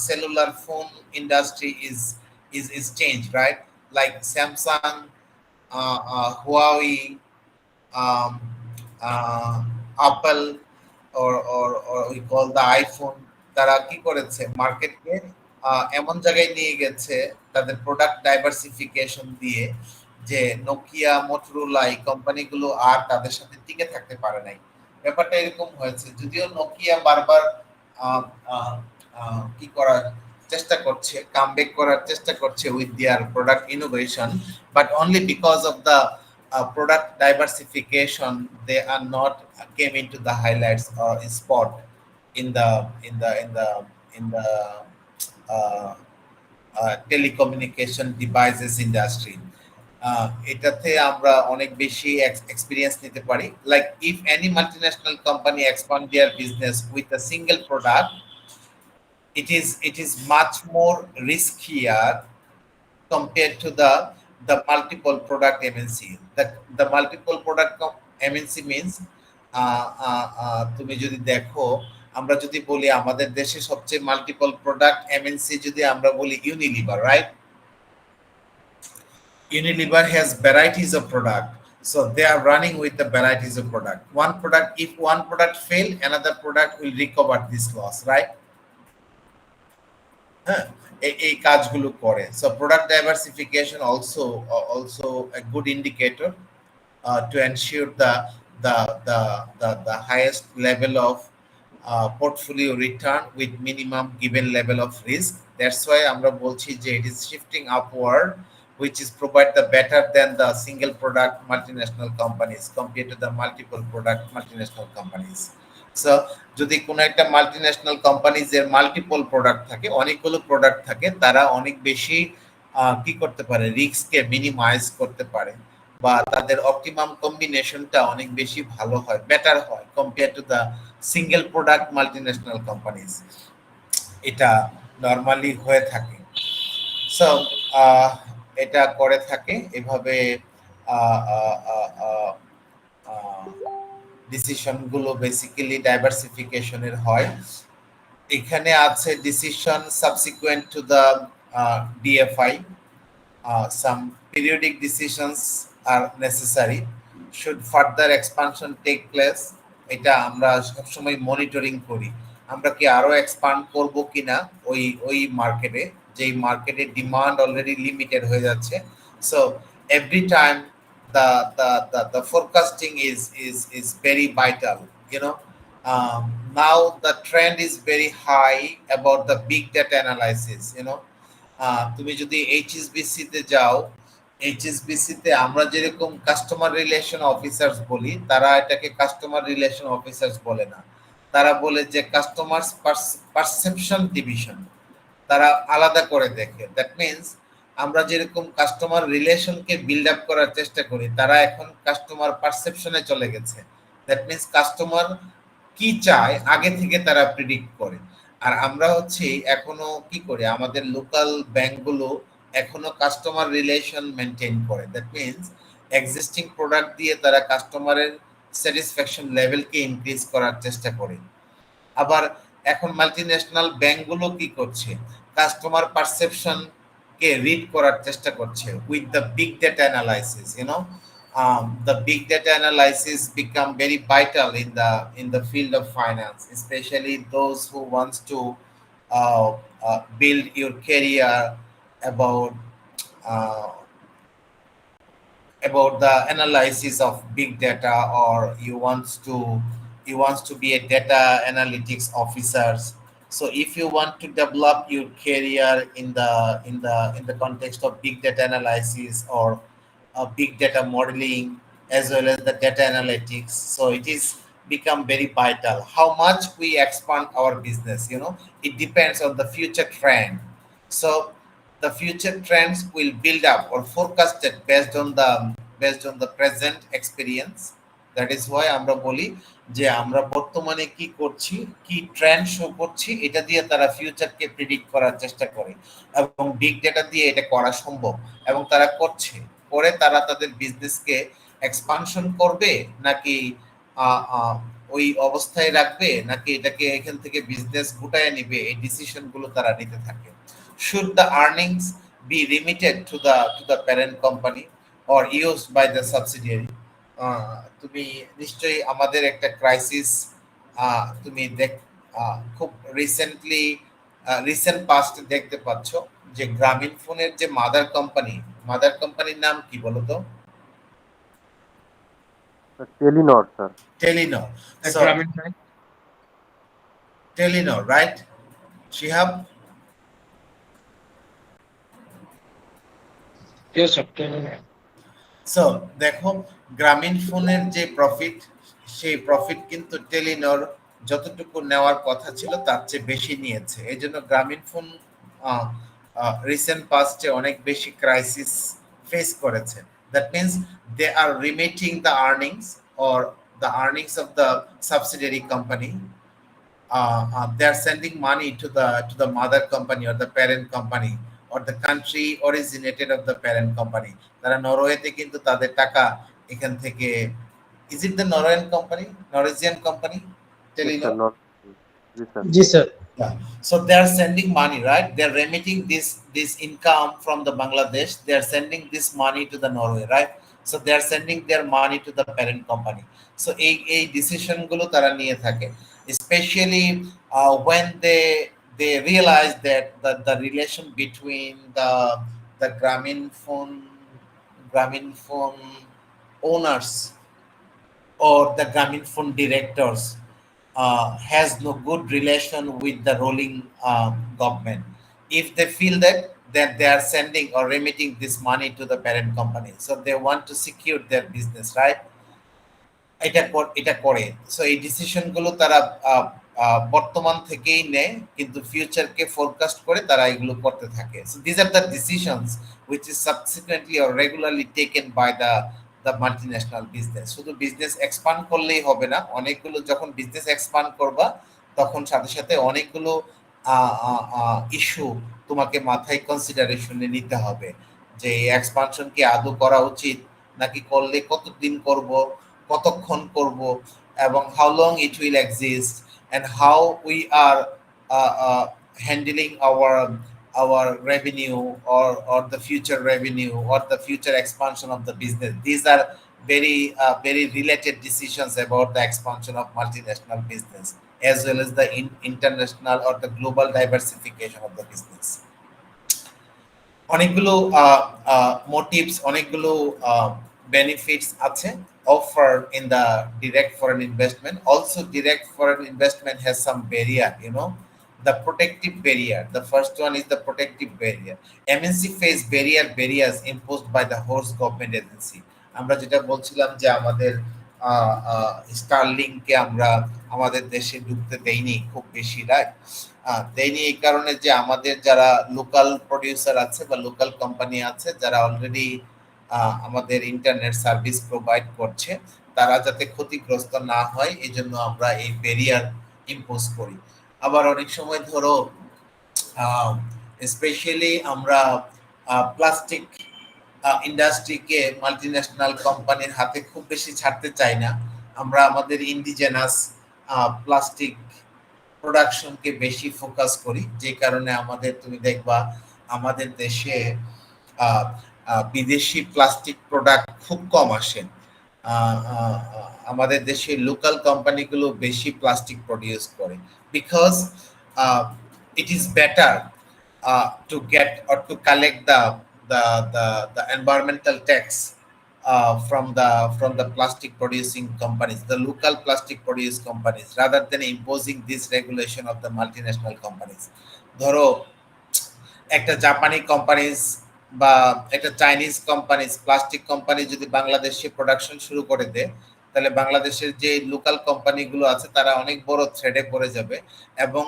Speaker 1: cellular phone industry is changed, right? Like Samsung, Huawei, um, uh, Apple, or we call the iPhone, তারা কি করেছে মার্কেটকে এমন জায়গায় নিয়ে গেছে তাদের product diversification দিয়ে, যে নোকিয়া, মোটরোলা এই কোম্পানিগুলো আর তাদের সাথে টিকে থাকতে পারে নাই। ব্যাপারটা এরকম হয়েছে, যদিও নোকিয়া বারবার আহ, আহ, কি করার চেষ্টা করছে, কামব্যাক করার চেষ্টা করছে with their product innovation, but only because of the product diversification, they are not came into the highlights or spot in the uh, telecommunication devices industry. এটাতে আমরা অনেক বেশি এক্সপিরিয়েন্স নিতে পারি, like if any multinational company expand there business with a single product, it is much more riskier compared to the multiple product MNC. The multiple product MNC means তুমি যদি দেখো, আমরা যদি বলি আমাদের দেশে সবচেয়ে মাল্টিপল প্রোডাক্ট এমএনসি যদি আমরা বলি Unilever, right? Unilever has varieties of product, so they are running with the varieties of product. One product, if one product fail, another product will recover this loss, right? হ্যাঁ, এই কাজগুলো করে। So product diversification also a good indicator to ensure the the highest level of portfolio return with minimum given level of risk. That's why আমরা বলছি যে it is shifting upward, which is provide the better than the single product multinational companies compared to the multiple product multinational companies. So যদি কোনো একটা multinational companies এর multiple product থাকে, অনেকগুলো product থাকে, তারা অনেক বেশি কি করতে পারে, রিস্ককে মিনিমাইজ করতে পারে, বা তাদের অপটিমাম কম্বিনেশনটা অনেক বেশি ভালো হয়, বেটার হয় compare to the single product multinational companies. এটা নর্মালি হয়ে থাকে। সো এটা করে থাকে এভাবে ডিসিশনগুলো বেসিক্যালি ডাইভার্সিফিকেশনের হয়। এখানে আছে decision subsequent to the DFI, some periodic decisions are necessary should further expansion take place. এটা আমরা সবসময় মনিটরিং করি, আমরা কি আরো এক্সপান্ড করব কিনা ওই মার্কেটে, যেই মার্কেটে ডিমান্ড অলরেডি লিমিটেড হয়ে যাচ্ছে। So every time the forecasting is very vital, you know. Now the trend is very high about the big data analysis, you know. তুমি যদি এইচএসবিসি তে যাও, এইচএসবিসি তে আমরা যেরকম কাস্টমার রিলেশন অফিসার্স বলি, তারা এটাকে কাস্টমার রিলেশন অফিসার্স বলে না, তারা বলে যে কাস্টমার পারসেপশন ডিভিশন, তারা আলাদা করে দেখে। দ্যাট মিনস আমরা যেরকম কাস্টমার রিলেশনকে বিল্ড আপ করার চেষ্টা করি, তারা এখন কাস্টমার পারসেপশনে চলে গেছে। দ্যাট মিনস কাস্টমার কি চায় আগে থেকে তারা প্রিডিক্ট করে। আর আমরা হচ্ছে এখনো কি করি, আমাদের লোকাল ব্যাংকগুলো এখনো কাস্টমার রিলেশন মেনটেন করে। দ্যাট মিনস এক্সিস্টিং প্রোডাক্ট দিয়ে তারা কাস্টমারের স্যাটিসফ্যাকশন লেভেলকে ইনক্রিজ করার চেষ্টা করে। আবার এখন মাল্টিন্যাশনাল ব্যাংকগুলো কি করছে, কাস্টমার পারসেপশন কে রিড করার চেষ্টা করছে with the big data analysis, you know. The big data analysis become very vital in the field of finance, especially those who wants to build your career about uh, about the analysis of big data, or you wants to be a data analytics officers. So if you want to develop your career in the context of big data analysis, or big data modeling, as well as the data analytics, so it is become very vital. How much we expand our business, you know, it depends on the future trend. So the future trends will build up or forecasted based on the present experience. That is why আমরা বলি যে আমরা বর্তমানে কি করছি, কি trend show করছি, এটা দিয়ে তারা ফিউচারকে প্রেডিক্ট করার চেষ্টা করে, এবং বিগ ডেটা দিয়ে এটা করা সম্ভব, এবং তারা করছে। পরে তারা তাদের বিজনেসকে এক্সপানশন করবে, নাকি ওই অবস্থায় রাখবে নাকি এটাকে এখান থেকে বিজনেস গুটায় নিবে, এই ডিসিশন গুলো তারা নিতে থাকে। Should the earnings be remitted to the parent company or used by the subsidiary? তুমি নিশ্চয়ই আমাদের একটা ক্রাইসিস তুমি খুব রিসেন্ট পাস্ট দেখতে পাচ্ছ যে গ্রামীণ ফোনের যে মাদার কোম্পানির নাম কি বলতো?
Speaker 2: Telenor sir.
Speaker 1: Telenor.
Speaker 4: The
Speaker 1: so
Speaker 4: Grameen Bank.
Speaker 1: Telenor, right Shihab?
Speaker 4: Yes, sir. Telenor.
Speaker 1: So দেখো, গ্রামীণ ফোনের যে প্রফিট, সেই প্রফিট কিন্তু টেলিনর যতটুকু নেওয়ার কথা ছিল তার চেয়ে বেশি নিয়েছে। এই জন্য গ্রামীণ ফোন রিসেন্ট পাস্টে অনেক বেশি ক্রাইসিস ফেস করেছে। That means they are remitting the earnings or the earnings of the subsidiary company, they are sending money to the mother company or the parent company or the country originated of the parent company. তারা নরওয়েতে কিন্তু তাদের টাকা এখান থেকে, is it the Norwegian company, Norwegian company,
Speaker 2: G
Speaker 1: Telenor?
Speaker 2: Sir, not. G sir.
Speaker 4: Ji, sir.
Speaker 1: Yeah. So they are sending money, right? They are remitting this income from the Bangladesh. They are sending this money to the Norway, right? So they are sending their money to the parent company. So এই decision গুলো তারা নিয়ে থাকে, especially when they realize that the relation between the Grameen phone owners or the Grameen Phone directors has no good relation with the ruling government. If they feel that they are sending or remitting this money to the parent company, so they want to secure their business, right? এটা করে। So এই decision গুলো তারা বর্তমান থেকেই নেয়, কিন্তু ফিউচারকে forecast করে তারা এগুলো করতে থাকে। So this are the decisions which is subsequently or regularly taken by the multinational business. শুধু বিজনেস এক্সপান্ড করলেই হবে না, অনেকগুলো যখন বিজনেস এক্সপান্ড করবা তখন সাথে সাথে অনেকগুলো ইস্যু তোমাকে মাথায় কনসিডারেশনে নিতে হবে, যে এক্সপানশন কি আদৌ করা উচিত, নাকি করলে কতদিন করব, কতক্ষণ করব, এবং how long it will exist, and how we are handling our revenue or the future revenue or the future expansion of the business. These are very related decisions about the expansion of multinational business as well as the international or the global diversification of the business. অনেকগুলো motives, অনেকগুলো benefits আছে offer in the direct foreign investment. Also direct foreign investment has some barrier, the protective barrier. The first one is the protective barrier. MNC face barriers imposed by the host government agency. আমরা যেটা বলছিলাম যে আমাদের স্টারলিংকে আমরা আমাদের দেশে ঢুকতে দেইনি খুব বেশি, রাইট? দেয়নি এই কারণে যে আমাদের যারা লোকাল প্রডিউসার আছে বা লোকাল কোম্পানি আছে যারা অলরেডি আমাদের ইন্টারনেট সার্ভিস প্রোভাইড করছে, তারা যাতে ক্ষতিগ্রস্ত না হয় এই জন্য আমরা এই ব্যারিয়ার ইম্পোজ করি। আবার অনেক সময় ধরো স্পেশালি আমরা প্লাস্টিক ইন্ডাস্ট্রিকে মাল্টিন্যাশনাল কোম্পানির হাতে খুব বেশি ছাড়তে চাই না। আমরা আমাদের ইন্ডিজেনাস প্লাস্টিক প্রোডাকশনকে বেশি ফোকাস করি, যে কারণে আমাদের তুমি দেখবা আমাদের দেশে বিদেশি প্লাস্টিক প্রোডাক্ট খুব কম আসে। আমাদের দেশে লোকাল কোম্পানিগুলো বেশি প্লাস্টিক প্রডিউস করে, because it is better to get or to collect the environmental tax from the plastic producing companies, the local plastic produce companies, rather than imposing this regulation of the multinational companies. ধরো একটা জাপানি companies বা একটা Chinese companies plastic company যদি বাংলাদেশে production শুরু করে দেয়, তাহলে বাংলাদেশের যে লোকাল কোম্পানিগুলো আছে তারা অনেক বড় থ্রেডে পড়ে যাবে, এবং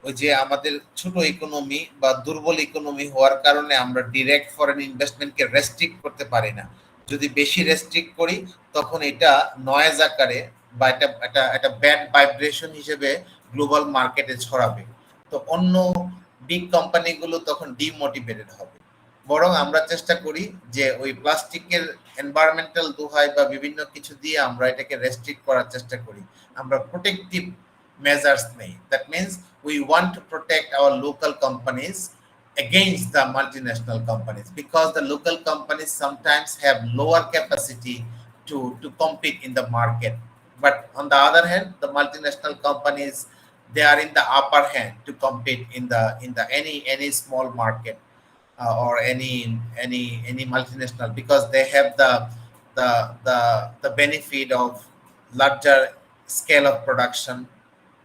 Speaker 1: ওই যে আমাদের ছোট ইকোনমি বা দুর্বল ইকোনমি হওয়ার কারণে আমরা ডিরেক্ট ফরেন ইনভেস্টমেন্টকে রেস্ট্রিক্ট করতে পারি না। যদি বেশি রেস্ট্রিক্ট করি তখন এটা নয়েজ আকারে বা একটা ব্যাড ভাইব্রেশন হিসেবে গ্লোবাল মার্কেটে ছড়াবে। তো অন্য বিগ কোম্পানিগুলো তখন ডিমোটিভেটেড হবে। বরং আমরা চেষ্টা করি যে ওই প্লাস্টিকের এনভায়রনমেন্টাল দোহাই বা বিভিন্ন কিছু দিয়ে আমরা এটাকে রেস্ট্রিক্ট করার চেষ্টা করি। আমরা প্রোটেক্টিভ মেজার্স নেই। That means we want to protect our local companies against the multinational companies because the local companies sometimes have lower capacity to compete in the market. But on the other hand, the multinational companies, they are in the upper hand to compete in the any small market, or any multinational, because they have the benefit of larger scale of production,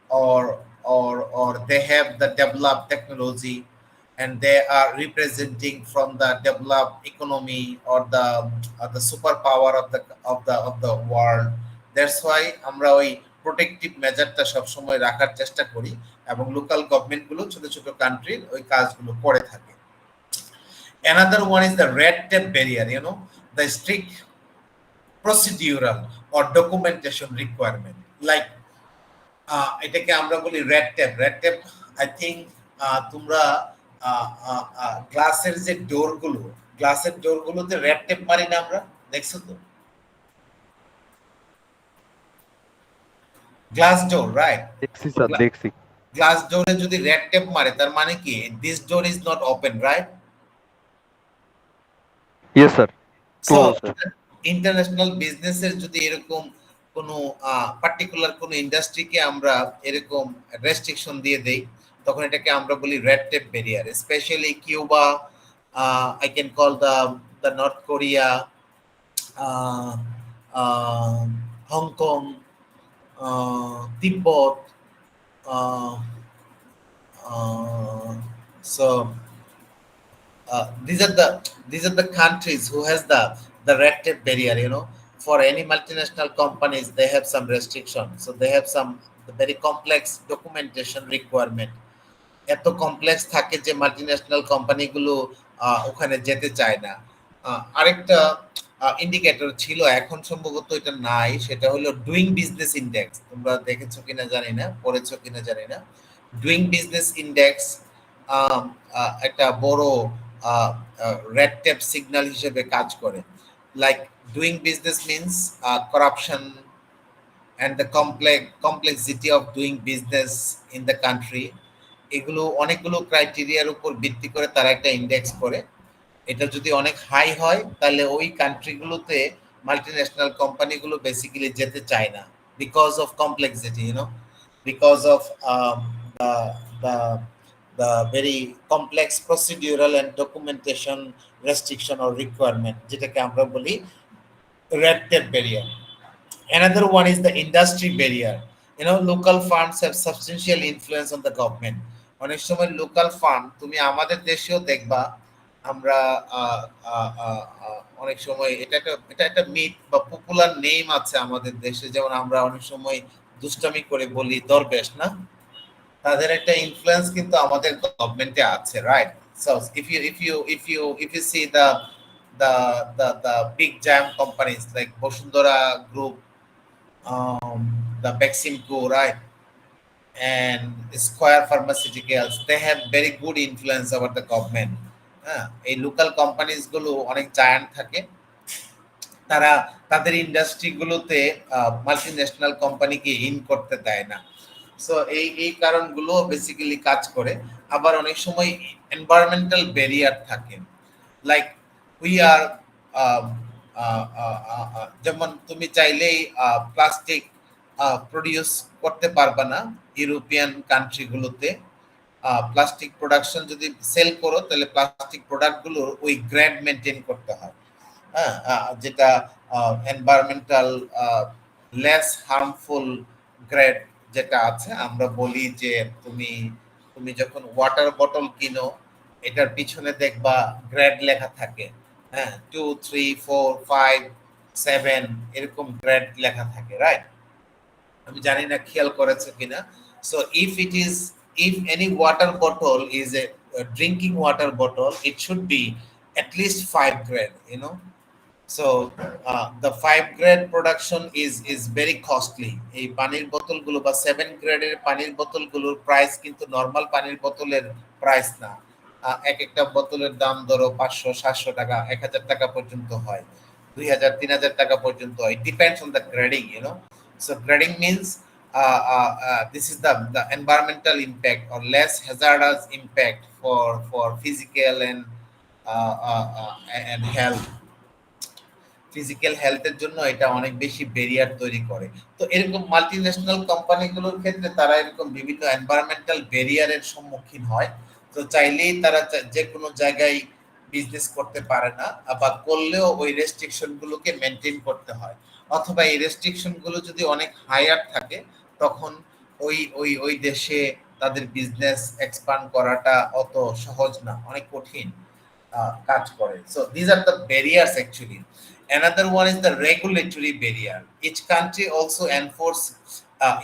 Speaker 1: or they have the developed technology, and they are representing from the developed economy, or the superpower of the world. That's why আমরা ওই protective মেজারটা সবসময় রাখার চেষ্টা করি, এবং local গভর্নমেন্টগুলো ছোট ছোট কান্ট্রির ওই কাজগুলো করে থাকে। Another one is the red tape barrier, the strict procedural or documentation requirement. Like এটাকে আমরা বলি red tape. Red tape I think তোমরা গ্লাসের যে ডোরগুলো, গ্লাসের ডোরগুলোতে রেড টেপ মারি না আমরা, দেখছো তো? Glass door, right?
Speaker 3: দেখছি স্যার, দেখছি।
Speaker 1: গ্লাস ডোরে যদি রেড টেপ মারে, তার মানে কি this door is not open, right?
Speaker 3: Yes sir,
Speaker 1: so
Speaker 3: closed.
Speaker 1: International বিজনেসের যদি এরকম কোনো পার্টিকুলার কোনো ইন্ডাস্ট্রিকে আমরা এরকম রেস্ট্রিকশন দিয়ে দেই, তখন এটাকে আমরা বলি red tape barrier. Specially Cuba, I can call the North Korea, Hong, তিব্বত, so these are the countries who has the red tape barrier. For any multinational companies, they have some restrictions, so they have some very complex documentation requirement. এত complex থাকে যে multinational কোম্পানিগুলো ওখানে যেতে চায় না। আরেকটা ইন্ডিকেটর ছিল, এখন সম্ভবত এটা নাই, সেটা হলো ডুইং বিজনেস ইন্ডেক্স। তোমরা দেখেছো কিনা জানি না, পড়েছো কিনা জানি না। ডুইং বিজনেস ইন্ডেক্স একটা বড় রেড টেপ সিগন্যাল হিসেবে কাজ করে। Like doing business means corruption and the complexity of doing business in the country, এগুলো অনেকগুলো ক্রাইটেরিয়ার উপর ভিত্তি করে তারা একটা ইন্ডেক্স করে। এটা যদি অনেক হাই হয়, তাহলে ওই কান্ট্রিগুলোতে মাল্টিন্যাশনাল কোম্পানিগুলো বেসিক্যালি যেতে চায় না, because of complexity, because of the the the very complex procedural and documentation restriction or requirement, যেটাকে আমরা বলি red tape barrier. Another one is the industry barrier. Local funds have substantial influence on the government. অনেক সময় local fund, তুমি আমাদের দেশেও দেখবা, আমরা অনেক সময় এটা একটা মিথ বা পপুলার নেম আছে আমাদের দেশে, যেমন আমরা অনেক সময় দুষ্টামি করে বলি দরবেশ, না? তাদের একটা ইনফ্লুয়েন্স কিন্তু আমাদের গভর্নমেন্টে আছে, right? So if you see the big giant companies like Bosundara Group, the Beximco, right, and Square Pharmaceuticals, they have very good influence over the government. এই লোকাল কোম্পানিজ গুলো অনেক জায়ান্ট থাকে, তারা তাদের ইন্ডাস্ট্রিগুলোতে মাল্টিন্যাশনাল কোম্পানিকে ইন করতে দেয় না। সো এই কারণগুলো বেসিক্যালি কাজ করে। আবার অনেক সময় এনভায়রনমেন্টাল ব্যারিয়ার থাকে, লাইক উই আর যেমন তুমি চাইলেই প্লাস্টিক প্রডিউস করতে পারবা না ইউরোপিয়ান কান্ট্রিগুলোতে। প্লাস্টিক প্রোডাকশন যদি সেল করো, তাহলে প্লাস্টিক প্রোডাক্টগুলোর ওই গ্রেড মেনটেন করতে হয়, যেটা এনভায়রনমেন্টাল লেস হার্মফুল গ্রেড যেটা আছে। আমরা বলি যে তুমি যখন ওয়াটার বটল কিনো, এটার পিছনে দেখবা গ্রেড লেখা থাকে, 2, 3, 4, 5, 7 এরকম গ্রেড লেখা থাকে, রাইট? আমি জানি না খেয়াল করেছো কিনা। So if any water bottle is a drinking water bottle, it should be at least 5 grade. So the 5 grade production is very costly. এই পানির বোতলগুলো বা 7 গ্রেডের পানির বোতলগুলোর প্রাইস কিন্তু নরমাল পানির বোতলের প্রাইস না। এক একটা বোতলের দাম ধরো 500-700 টাকা, 1000 টাকা পর্যন্ত হয়, 2000-3000 টাকা পর্যন্ত হয়। It depends on the grading. So grading means this is the environmental impact or less hazardous impact for physical and health, physical হেলথের জন্য এটা অনেক বেশি ব্যারিয়ার তৈরি করে। তো এরকম মাল্টিন্যাশনাল কোম্পানিগুলোর ক্ষেত্রে তারা এরকম বিভিন্ন এনভায়রনমেন্টাল ব্যারিয়ারের সম্মুখীন হয়। তো চাইলেই তারা যে কোনো জায়গায় বিজনেস করতে পারে না, আবার করলেও ওই রেস্ট্রিকশন গুলোকে মেনটেন করতে হয়, অথবা এই রেস্ট্রিকশন গুলো যদি অনেক হায়ার থাকে তখন ওই দেশে তাদের বিজনেস এক্সপান্ড করাটা অত সহজ না, অনেক কঠিন কাজ করে। So these are the barriers actually. Another one is the regulatory barrier. Each country also enforce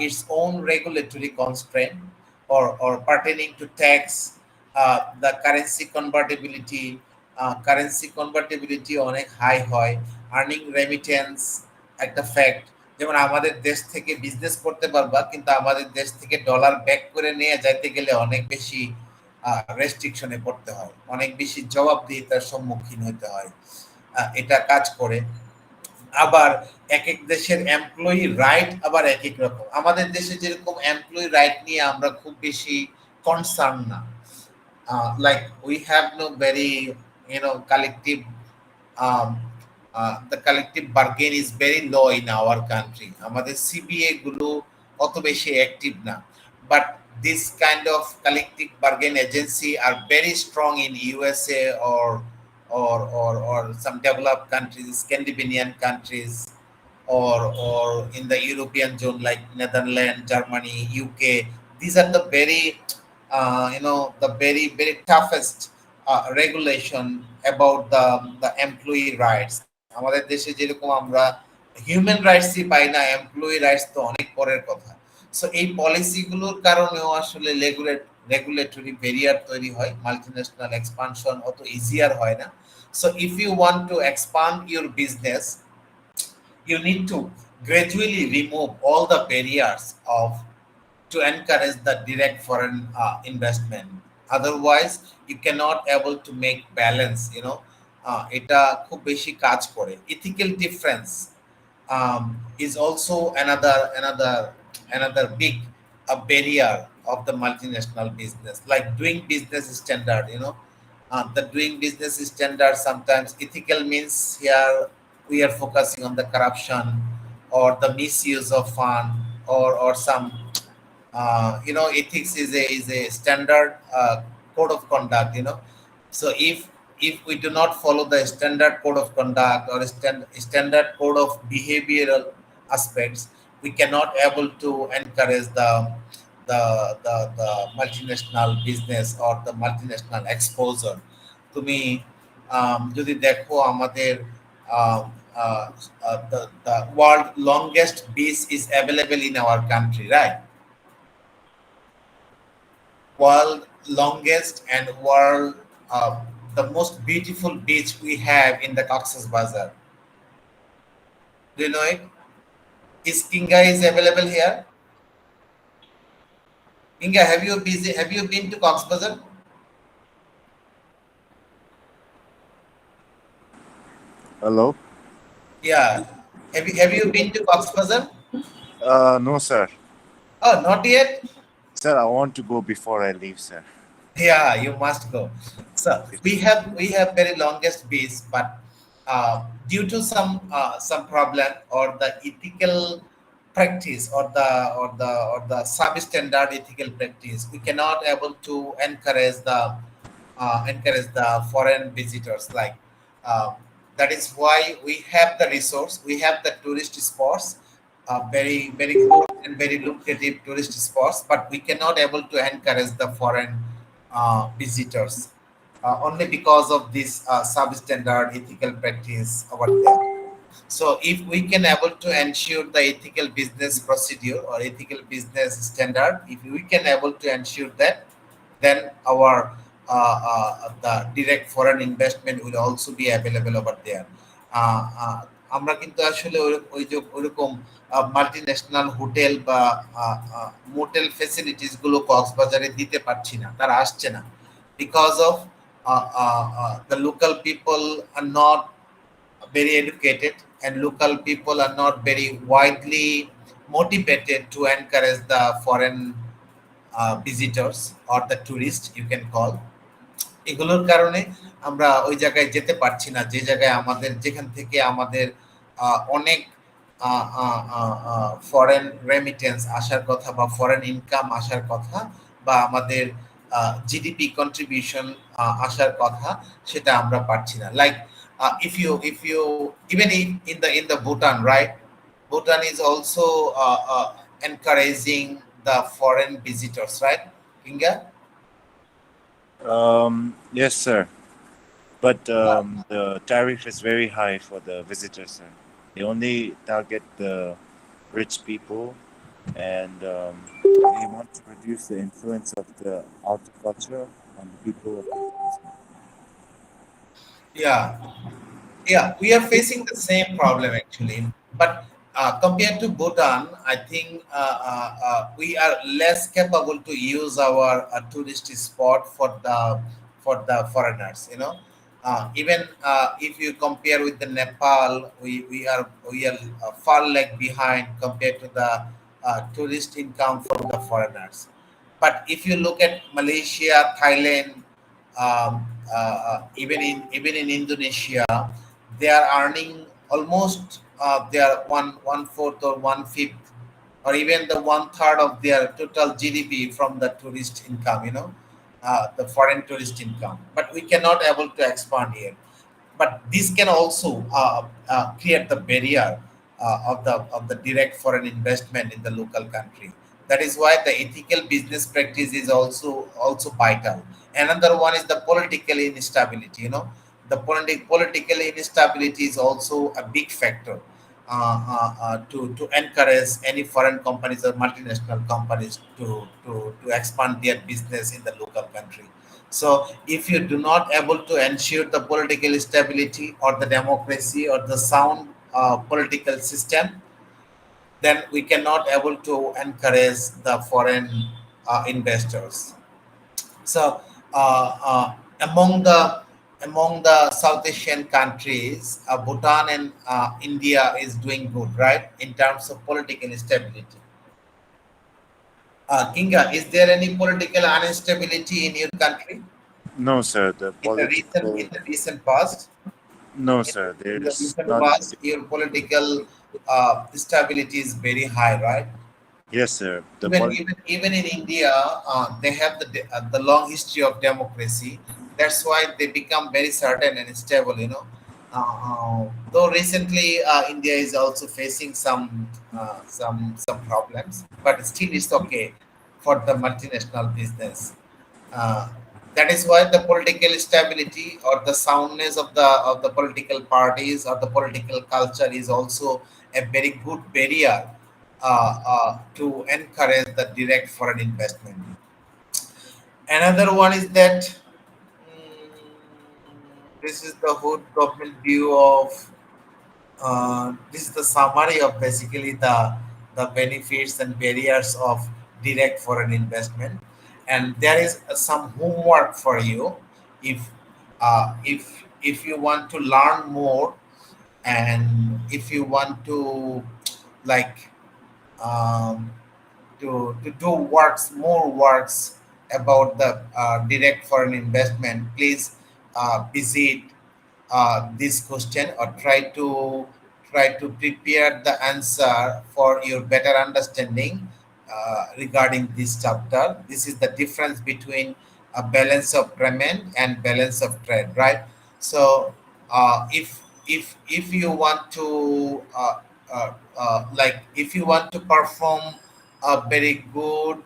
Speaker 1: its own regulatory constraint or pertaining to tax, the currency convertibility অনেক হাই হয়, আর্নিং রেমিটেন্স একটা ফ্যাক্ট। যেমন আমাদের দেশ থেকে business করতে পারবা, কিন্তু আমাদের দেশ থেকে ডলার ব্যাক করে নিয়ে যাইতে গেলে অনেক বেশি রেস্ট্রিকশনে পড়তে হয়, অনেক বেশি জবাবদিহিতার সম্মুখীন হতে হয়। এটা কাজ করে। আবার এক এক দেশের এমপ্লয়ি রাইট আবার এক এক রকম। আমাদের দেশে যেরকম এমপ্লয়ি রাইট নিয়ে আমরা খুব বেশি কনসার্ন না, like we have no very collective, um, the collective bargain is very low in our country, আমাদের সিবিএ গুলো অত বেশি অ্যাক্টিভ না, but this kind of collective bargain agency are very strong in USA or some developed countries, Scandinavian countries, or in the European zone like Netherlands, Germany, UK. These are the very the very toughest regulation about the employee rights. আমাদের দেশে যেরকম আমরা human রাইটসই পাই না, employee rights তো অনেক পরের কথা। So এই পলিসিগুলোর কারণেও আসলে রেগুলেটরি ব্যারিয়ার তৈরি হয়, মাল্টিন্যাশনাল এক্সপানশন অত ইজিয়ার হয় না। So if you want to expand your business, you need to gradually remove all the barriers of to encourage the direct foreign investment. Otherwise you cannot able to make balance, এটা খুব বেশি কাজ করে। ethical difference is also another big barrier of the multinational business, like doing business standard, the doing business standard. Sometimes ethical means here we are focusing on the corruption or the misuse of fund, or some ethics is a standard code of conduct. So if we do not follow the standard code of conduct or standard code of behavioral aspects, we cannot able to encourage the multinational business or the multinational exposure. তুমি যদি দেখো আমাদের um, the world longest beach is available in our country, right? World longest and world the most beautiful beach we have in the Cox's Bazar. Do you know it? Is Kinga is available here? Kinga, have you been to Cox's Bazar?
Speaker 4: Hello?
Speaker 1: Yeah. Have you been to Cox's Bazar?
Speaker 4: No, sir.
Speaker 1: Oh, not yet.
Speaker 4: Sir, I want to go before I leave, sir.
Speaker 1: Yeah, you must go. So we have very longest beach, but due to some problem or the ethical practice or the substandard ethical practice, we cannot able to encourage the foreign visitors. Like that is why we have the resource, we have the tourist spots, very good and very lucrative tourist spots, but we cannot able to encourage the foreign visitors only because of this substandard ethical practice over there. So if we can able to ensure the ethical business procedure or ethical business standard, if we can able to ensure that, then our the direct foreign investment will also be available over there. আমরা কিন্তু আসলে ওই যে ওইরকম multinational hotel বা motel facilities গুলো কক্সবাজারে দিতে পারছি না, তারা আসছে না, because of the local people are not very educated and local people are not very widely motivated to encourage the foreign visitors or the tourists you can call. এগুলোর কারণে আমরা ওই জায়গায় যেতে পারছি না যে জায়গায় আমাদের যেখান থেকে আমাদের অনেক ফরেন রেমিটেন্স আসার কথা বা ফরেন ইনকাম আসার কথা বা আমাদের জিডিপি কন্ট্রিবিউশন আসার কথা সেটা আমরা পাচ্ছি না like if you even in the Bhutan, right? Bhutan is also encouraging the foreign visitors, right, Kinga?
Speaker 4: Yes, sir. But
Speaker 1: Uh,
Speaker 4: the tariff is very high for the visitors, sir. They only target the rich people, and they want to reduce the influence of the agriculture on the people of the country.
Speaker 1: yeah, yeah, we are facing the same problem actually, but compared to Bhutan, I think we are less capable to use our tourist spot for the foreigners. Even if you compare with the Nepal, we are far lag behind compared to the tourist income from the foreigners. But if you look at Malaysia, Thailand, even in Indonesia, they are earning almost their one fourth or one fifth or even the one third of their total GDP from the tourist income. The foreign tourist income. But we cannot able to expand here. But this can also create the barrier of the direct foreign investment in the local country. That is why the ethical business practice is also vital. Another one is the political instability. The political instability is also a big factor to encourage any foreign companies or multinational companies to expand their business in the local country. So if you do not able to ensure the political stability or the democracy or the sound political system, then we cannot able to encourage the foreign investors. So among the South Asian countries, Bhutan and India is doing good, right, in terms of political stability. Kinga, is there any political instability in your country
Speaker 4: No, sir. The
Speaker 1: in the recent in
Speaker 4: political.
Speaker 1: the recent past?
Speaker 4: No,
Speaker 1: In,
Speaker 4: sir.
Speaker 1: in the
Speaker 4: There's
Speaker 1: recent
Speaker 4: not.
Speaker 1: past, your political stability is very high, right?
Speaker 4: Yes, sir. The
Speaker 1: even
Speaker 4: political.
Speaker 1: even even in India, they have the long history of democracy. That's why they become very certain and stable. Though recently India is also facing some problems, but still it's okay for the multinational business. Uh, that is why the political stability or the soundness of the political parties or the political culture is also a very good barrier to encourage the direct foreign investment. Another one is that this is the whole government view of this is the summary of basically the benefits and barriers of direct foreign investment, and there is some homework for you if you want to learn more and if you want to like um, to do more works about the direct foreign investment, please visit this question or try to prepare the answer for your better understanding regarding this chapter. This is the difference between a balance of payment and balance of trade, right? So if you want to like if you want to perform a very good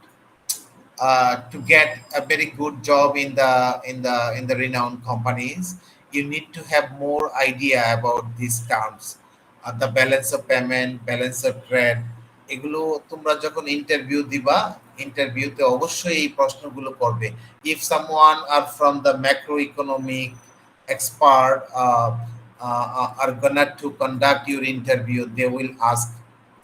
Speaker 1: to get a very good job in the renowned companies, you need to have more idea about these terms, the balance of payment, balance of trade. এগুলো তোমরা যখন interview দিবা, ইন্টারভিউতে অবশ্যই এই প্রশ্নগুলো করবে। If someone are from the macroeconomic expert are gonna to conduct your interview, they will ask.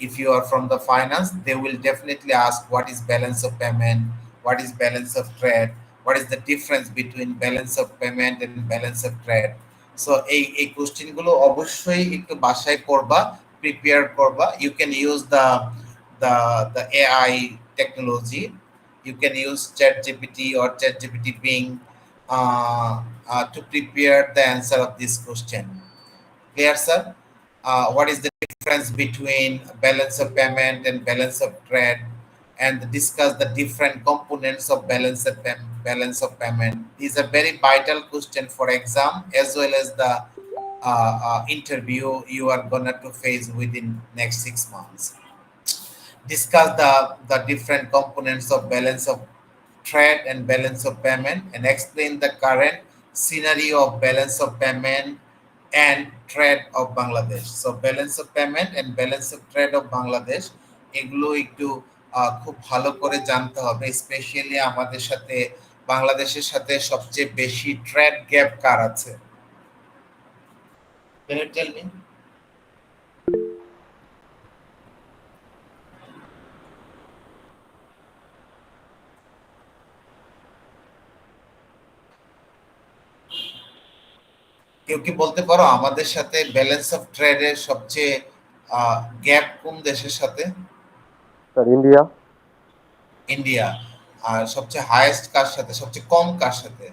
Speaker 1: If you are from the finance, they will definitely ask what is balance of payment, what is balance of trade, what is the difference between balance of payment and balance of trade. So এই কোশ্চেনগুলো অবশ্যই একটু বাসায় করবা, prepare করবা। You can use the AI technology. You can use ChatGPT or ChatGPT Bing to prepare the answer of this question. Clear, sir? What is the difference between balance of payment and balance of trade, and discuss the different components of balance of payment. These are very vital question for exam as well as the interview you are gonna to face within next 6 months. Discuss the different components of balance of trade and balance of payment, and explain the current scenario of balance of payment and trade of Bangladesh. So balance of payment and balance of trade of Bangladesh এগুলো একটু খুব ভালো করে জানতে হবে, specially আমাদের সাথে বাংলাদেশের সাথে সবচেয়ে বেশি ট্রেড গ্যাপ কার আছে? Can you tell me? কেউ কি বলতে পারো আমাদের সাথে ব্যালেন্স অফ ট্রেডের সবচেয়ে গ্যাপ কোন দেশের সাথে?
Speaker 2: Sir India.
Speaker 1: ইন্ডিয়া। আর সবচেয়ে হাইয়েস্ট কার সাথে, সবচেয়ে কম কার সাথে?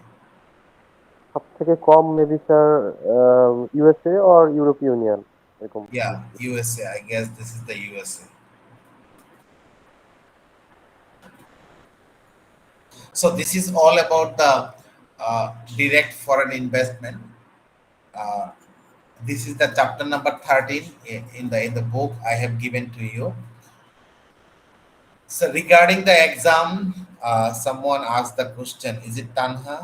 Speaker 2: সবথেকে কম মেবি স্যার ইউএসএ অর ইউরোপীয় ইউনিয়ন এরকম।
Speaker 1: Yeah, USA. I guess this is the USA. So this is all about the direct foreign investment. Uh, this is the chapter number 13 in the book I have given to you. So regarding the exam, someone asked the question, is it Tanha?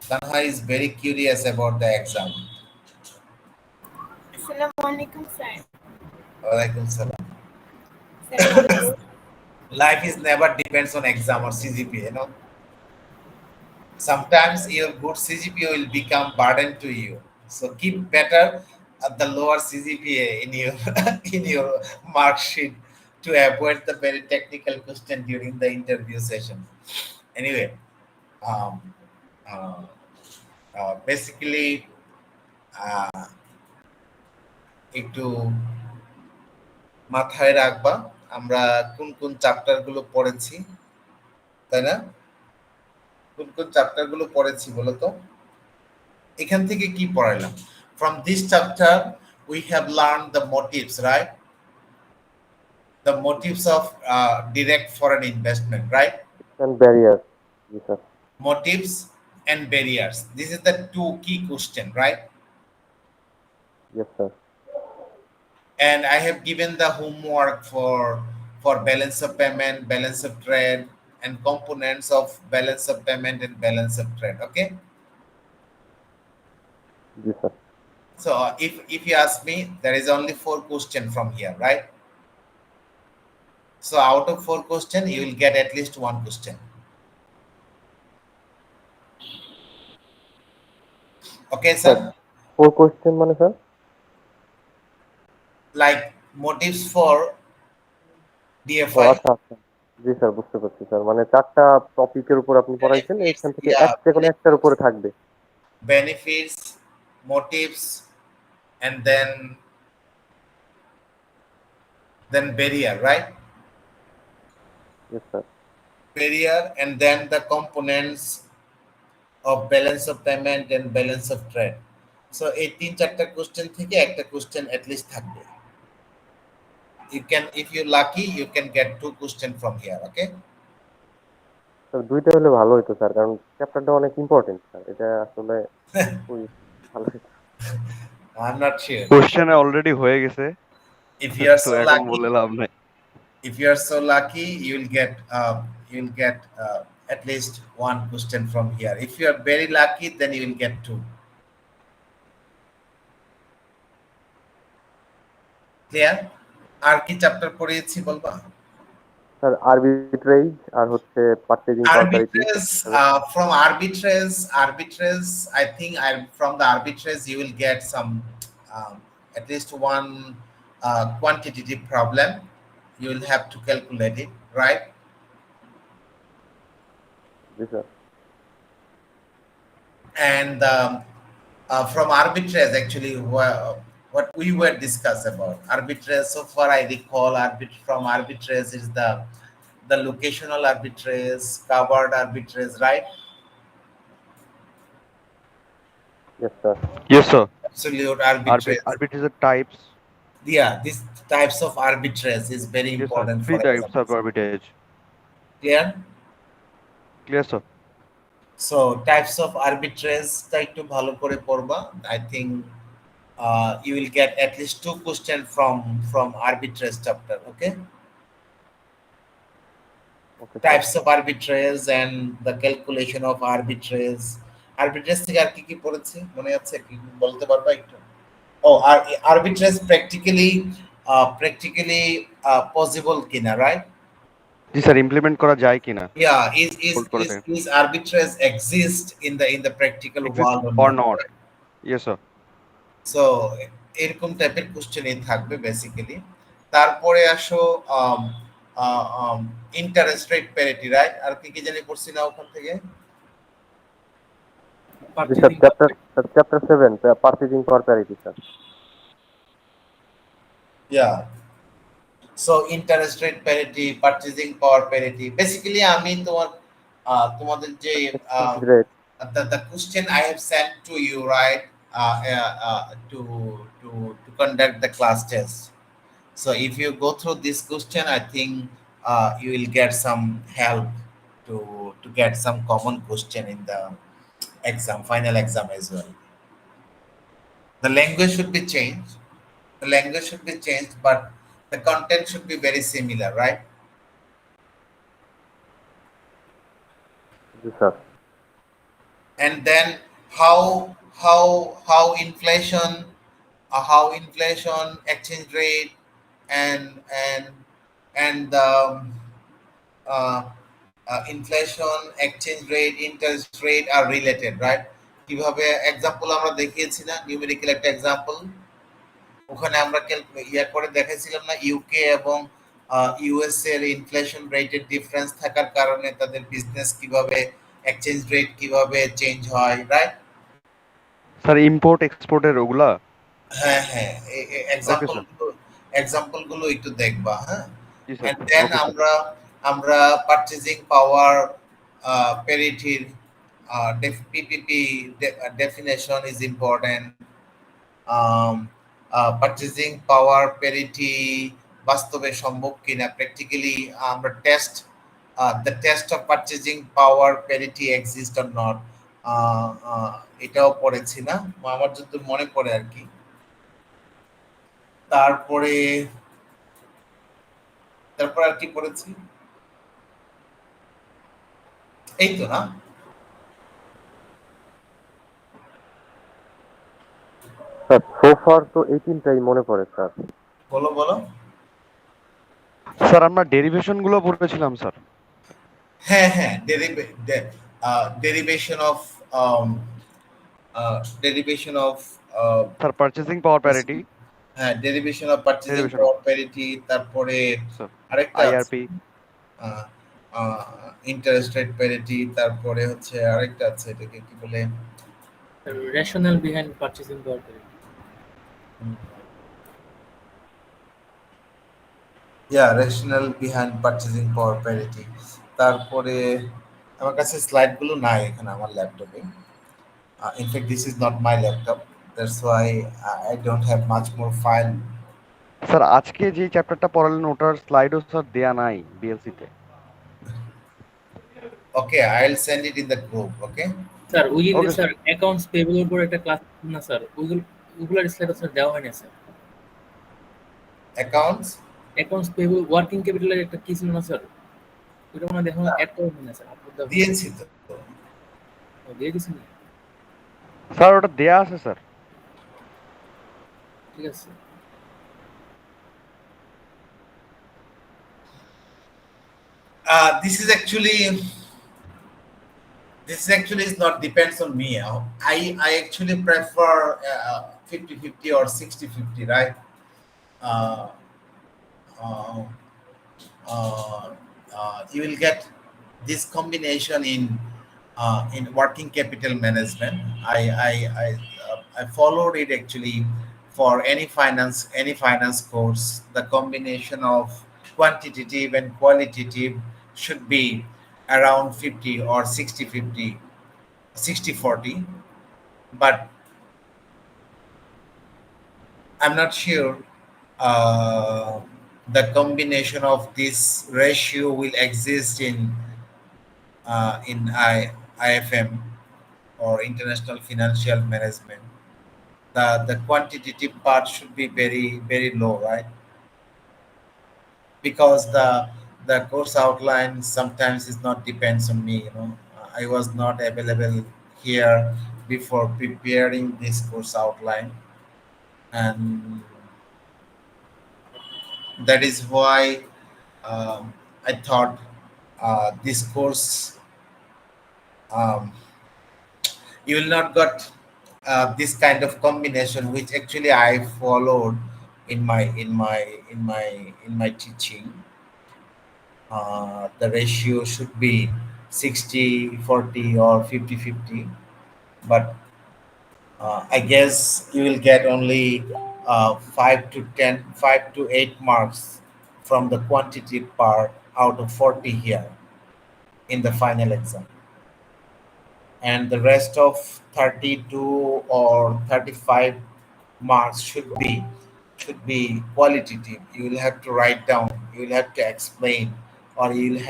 Speaker 1: Tanha is very curious about the exam.
Speaker 5: Assalamualaikum, sir.
Speaker 1: Walaikum salam.
Speaker 5: Sir, how
Speaker 1: Life is never depends on exam or CGPA, you know. Sometimes your good CGPA will become burden to you. So keep better at the lower CGPA in your in your mark sheet to avoid the very technical question during the interview session. Anyway, um, uh, basically, uh, একটু মাথায় রাখবা আমরা কোন কোন chapter গুলো পড়েছি, তাই না? কোন কোন চ্যাপ্টার গুলো পড়েছি বলো তো? এখান থেকে কি পড়াইলাম? From this chapter we have learned the motives, right? The motives of direct foreign investment, right?
Speaker 2: and barriers. G sir.
Speaker 1: Motives and barriers. This is the two key question, right?
Speaker 2: Yes sir.
Speaker 1: And I have given the homework for balance of payment, balance of trade, and components of balance of payment and balance of trade. Okay.
Speaker 2: G sir.
Speaker 1: So if you ask me, there is only 4 question from here, right? So out of 4 question, you will get at least 1 question. Okay, sir?
Speaker 2: 4 question মানে sir?
Speaker 1: Like motives for
Speaker 2: ও
Speaker 1: DFI.
Speaker 2: আচ্ছা আচ্ছা। জি sir, বুঝতে পারছি sir. মানে 4টা টপিকের উপর আপনি পড়াইছেন,
Speaker 1: Benefits,
Speaker 2: এইখান থেকে
Speaker 1: yeah,
Speaker 2: যেকোনো একটার উপরে থাকবে।
Speaker 1: benefits, motives, and then barrier, right?
Speaker 2: Yes sir.
Speaker 1: Barrier, and then the components of balance of payment and balance of trade. So এই 3-4টা question থেকে একটা question at least থাকবে. You can, if you're lucky, you can get 2 question from here. Okay.
Speaker 2: Sir 2টা হলে ভালো হইতো sir, কারণ চ্যাপ্টারটা অনেক ইম্পর্টেন্ট স্যার। এটা আসলে খুবই ভালো হইতো।
Speaker 1: I'm not sure.
Speaker 3: কোশ্চেনে অলরেডি হয়ে গেছে,
Speaker 1: If you are
Speaker 3: তো
Speaker 1: so
Speaker 3: এখন
Speaker 1: lucky,
Speaker 3: বলে লাভ নাই।
Speaker 1: if you are so lucky, you'll get at least 1 question from here. If you are very lucky, then you will get 2. Clear? আর কি chapter পড়িয়েছি বলবা?
Speaker 2: Sir arbitrage আর হচ্ছে purchasing power parity.
Speaker 1: From arbitrage, I think from the arbitrage you will get some at least 1 quantitative problem. You will have to calculate it, right?
Speaker 2: G sir.
Speaker 1: And from arbitrage, actually, what we were discuss about arbitrage. So far, I recall from arbitrage is the locational arbitrage, covered arbitrage, right?
Speaker 2: Yes, sir.
Speaker 3: Yes, sir.
Speaker 1: Absolute arbitrage.
Speaker 3: Arbitrage types.
Speaker 1: Yeah, these types of arbitrage is very
Speaker 3: Yes, sir.
Speaker 1: important
Speaker 3: Three
Speaker 1: for
Speaker 3: types of
Speaker 1: examples.
Speaker 3: arbitrage.
Speaker 1: Clear?
Speaker 3: Clear, sir.
Speaker 1: So types of arbitrage টা একটু ভালো করে পড়বা. I think you will get at least two questions from arbitrage chapter. Okay.
Speaker 2: Okay, sir.
Speaker 1: Types of arbitrage and the calculation of arbitrage. Arbitrage থেকে আর কি কি পড়েছি মনে আছে কি বলতে পারবা একটু? Oh, arbitrage practically possible কিনা, right?
Speaker 3: জি স্যার, ইমপ্লিমেন্ট করা যায় কিনা,
Speaker 1: Yeah,
Speaker 3: হোল্ড করে থাকে,
Speaker 1: is arbitrage exist in the practical
Speaker 3: exist
Speaker 1: world or
Speaker 3: or
Speaker 1: not?
Speaker 3: Not. Yes sir.
Speaker 1: So এরকম টাইপের কোশ্চেনই থাকবে বেসিক্যালি। তারপরে আসো ইন্টারেস্ট রেট প্যারিটি, রাইট? আর কি কি জানি পড়ছি না ওখান থেকে?
Speaker 2: জি sir, chapter 7, purchasing power parity, sir.
Speaker 1: Yeah. So interest rate parity, purchasing power parity. Basically, আমি তোমাদের যে
Speaker 2: exchange rate.
Speaker 1: the question I have sent to you, right? To conduct the class test. So if you go through this question, I think you will get some help to get some common question in the exam, final exam as well. The language should be changed. The language should be changed, but the content should be very similar, right?
Speaker 2: G sir.
Speaker 1: And then how inflation, exchange rate, and uh, inflation, exchange rate, interest rate are related, right? কিভাবে example আমরা দেখিয়েছি না, numerical একটা example ওখানে আমরা ইয়া করে দেখাইছিলাম না, ইউকে এবং ইউএস এর ইনফ্লেশন রেটের ডিফারেন্স থাকার কারণে তাদের বিজনেস কিভাবে, এক্সচেঞ্জ রেট কিভাবে চেঞ্জ হয়, রাইট?
Speaker 3: স্যার ইম্পোর্ট এক্সপোর্টের ওগুলা।
Speaker 1: হ্যাঁ হ্যাঁ,
Speaker 3: ওকে স্যার।
Speaker 1: এক্সাম্পল গুলো একটু দেখবা, হ্যাঁ।
Speaker 3: জি sir.
Speaker 1: And then
Speaker 3: okay sir.
Speaker 1: আমরা পারচেজিং পাওয়ার প্যারিটির PPP definition is important. Purchasing power parity বাস্তবে সম্ভব কিনা, প্র্যাকটিক্যালি আমরা test the test of purchasing power parity exist or not, এটাও পড়েছি না আমার যত মনে পড়ে আর কি। তারপরে আর কি পড়েছি, এই তো না?
Speaker 2: স্যার সো ফার তো এই তিনটাই মনে পড়ে স্যার।
Speaker 1: বলো বলো।
Speaker 3: স্যার আমরা ডেরিভেশন গুলো পড়েছিলাম স্যার।
Speaker 1: হ্যাঁ হ্যাঁ, derivation of
Speaker 3: sir purchasing power parity.
Speaker 1: হ্যাঁ, derivation of purchasing power parity, তারপরে আরেকটা
Speaker 3: আইআরপি,
Speaker 1: ইন্টারেস্ট রেট প্যারিটি, তারপরে হচ্ছে আরেকটা আছে এটাকে কি বলে,
Speaker 6: rationale behind purchasing power parity.
Speaker 1: rationale behind purchasing power parity। তারপরে আমার কাছে স্লাইড গুলো নাই এখানে আমার ল্যাপটপে। In fact, this is not my laptop. That's why I don't have much more file.
Speaker 3: Sir আজকে যে চ্যাপ্টারটা পড়ালেন ওটার স্লাইডও স্যার দেয়া নাই বিএলসি তে।
Speaker 1: Okay, I'll send it in the group. Okay.
Speaker 6: Sir ওই যে
Speaker 3: Okay,
Speaker 6: স্যার অ্যাকাউন্টস পেবল এর উপর একটা ক্লাস না স্যার, ওইগুলোর স্লাইড স্যার দেওয়া হয়নি স্যার। অ্যাকাউন্টস পেবল ওয়ার্কিং ক্যাপিটালের একটা কি ছিল না স্যার, ওটা মনে দেখো অ্যাড করা হয়নি স্যার। আপলোড দাও
Speaker 1: দিয়েছি তো।
Speaker 6: দিয়ে দিছেন?
Speaker 3: স্যার ওটা দেয়া আছে স্যার।
Speaker 6: ঠিক আছে।
Speaker 1: This is actually is not depends on me. I actually prefer 50-50 or 60-50, right? Uh, uh, you will get this combination in working capital management. I followed it actually for any finance course, the combination of quantitative and qualitative should be around 50 or 60-50, 60-40. But I'm not sure uh, the combination of this ratio will exist in IFM or International Financial Management. The quantitative part should be very very low, right? Because the course outline sometimes is not depends on me. I was not available here before preparing this course outline, and that is why I thought this course, um, you will not got this kind of combination which actually I followed in my teaching. The ratio should be 60-40 or 50-50, but I guess you will get only 5 to 10, 5 to 8 marks from the quantity part out of 40 here in the final exam, and the rest of 32 or 35 marks should be qualitative. You will have to write down, you will have to explain, or you will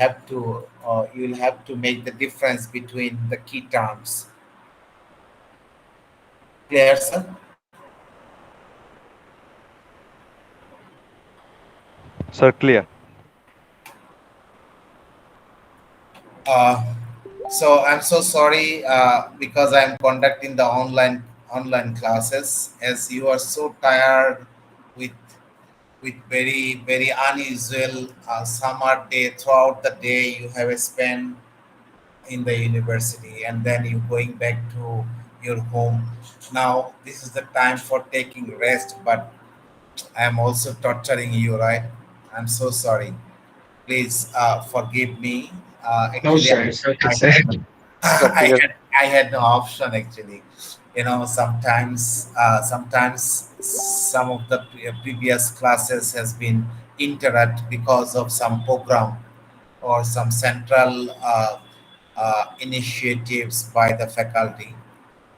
Speaker 1: have to make the difference between the key terms. Clear, sir?
Speaker 3: Sir, clear.
Speaker 1: uh, so I'm so sorry because I'm conducting the online classes, as you are so tired with very very unusual summer day. Throughout the day you have spent in the university, and then you going back to your home. Now this is the time for taking rest, but I am also torturing you, right? I'm so sorry. Please forgive me.
Speaker 6: No,
Speaker 1: Actually,
Speaker 6: sir. It's okay,
Speaker 1: I
Speaker 6: sir.
Speaker 1: had
Speaker 2: Sir,
Speaker 1: I
Speaker 2: ঠিক আছে।
Speaker 1: had I had no option actually. Sometimes some of the previous classes has been interrupted because of some program or some central initiatives by the faculty.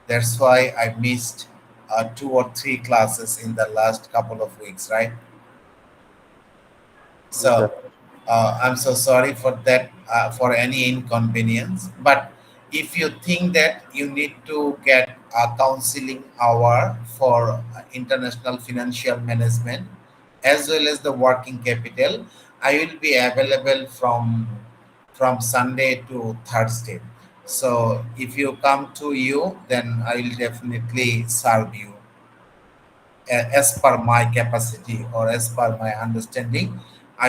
Speaker 1: That's why I missed 2 or 3 classes in the last couple of weeks, right?
Speaker 2: G sir.
Speaker 1: So I'm so sorry for that, for any inconvenience. But if you think that you need to get a counseling hour for international financial management as well as the working capital, I will be available from Sunday to Thursday. So if you come to you, then I will definitely serve you as per my capacity or as per my understanding.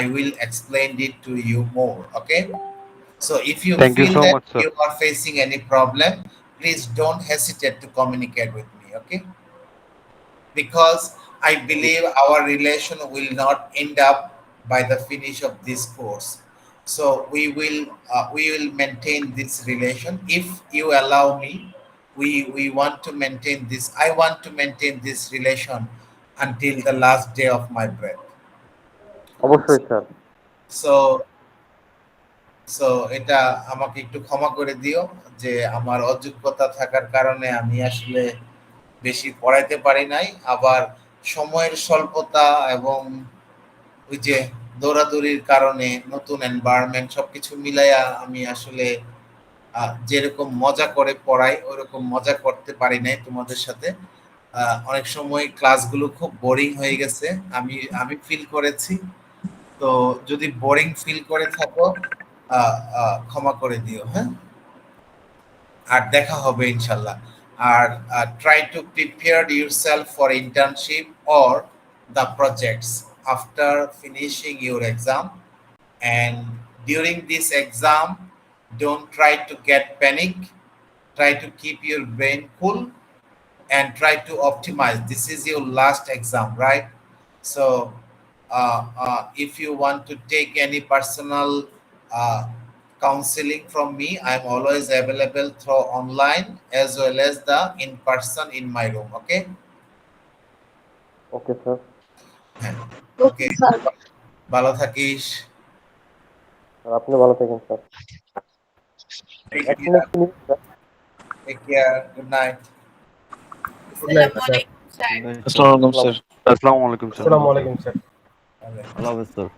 Speaker 1: I will explain it to you more. Okay. So if you
Speaker 3: Thank you
Speaker 1: feel
Speaker 3: so
Speaker 1: that
Speaker 3: much, sir.
Speaker 1: you are facing any problem, please don't hesitate to communicate with me. Okay. Because I
Speaker 2: G
Speaker 1: believe our relation will not end up by the finish of this course. So we will maintain this relation if you allow me. We want to maintain this. I want to maintain this relation until the last day of my breath.
Speaker 2: অবশ্যই sir.
Speaker 1: So so এটা আমাকে একটু ক্ষমা করে দিও যে আমার অযোগ্যতা থাকার কারণে আমি আসলে বেশি পড়াইতে পারি নাই। আবার সময়ের স্বল্পতা এবং ওই যে দৌড়াদৌড়ির কারণে নতুন এনভায়রনমেন্ট সবকিছু মিলাইয়া আমি আসলে যেরকম মজা করে পড়াই ওরকম মজা করতে পারি নাই তোমাদের সাথে। অনেক সময় ক্লাসগুলো খুব বোরিং হয়ে গেছে। আমি ফিল করেছি। তো যদি বোরিং ফিল করে থাকো ক্ষমা করে দিও, হ্যাঁ? আর দেখা হবে ইনশাল্লাহ। আর try to prepare yourself for internship or the projects after finishing your exam, and during this exam don't try to get panic. Try to keep your brain cool and try to optimize. This is your last exam, right? So if you want to take any personal uh, counseling from me, I'm always available through online as well as the in person in my room. Okay.
Speaker 2: Okay sir.
Speaker 1: হ্যাঁ, ওকে,
Speaker 7: okay sir.
Speaker 1: ভালো থাকিস।
Speaker 2: আর আপনি ভালো থাকেন sir.
Speaker 1: Take
Speaker 2: এক minute
Speaker 1: care,
Speaker 2: কি নিবেন sir?
Speaker 1: Take care, good night.
Speaker 6: Good night
Speaker 5: আসসালামু
Speaker 6: স্যার।
Speaker 5: আলাইকুম স্যার।
Speaker 3: আসসালামু আলাইকুম স্যার। আসসালামু আলাইকুম স্যার।
Speaker 8: আসসালামু আলাইকুম স্যার।
Speaker 1: আল্লাহ হাফেজ।
Speaker 3: আল্লাহ হাফেজ স্যার।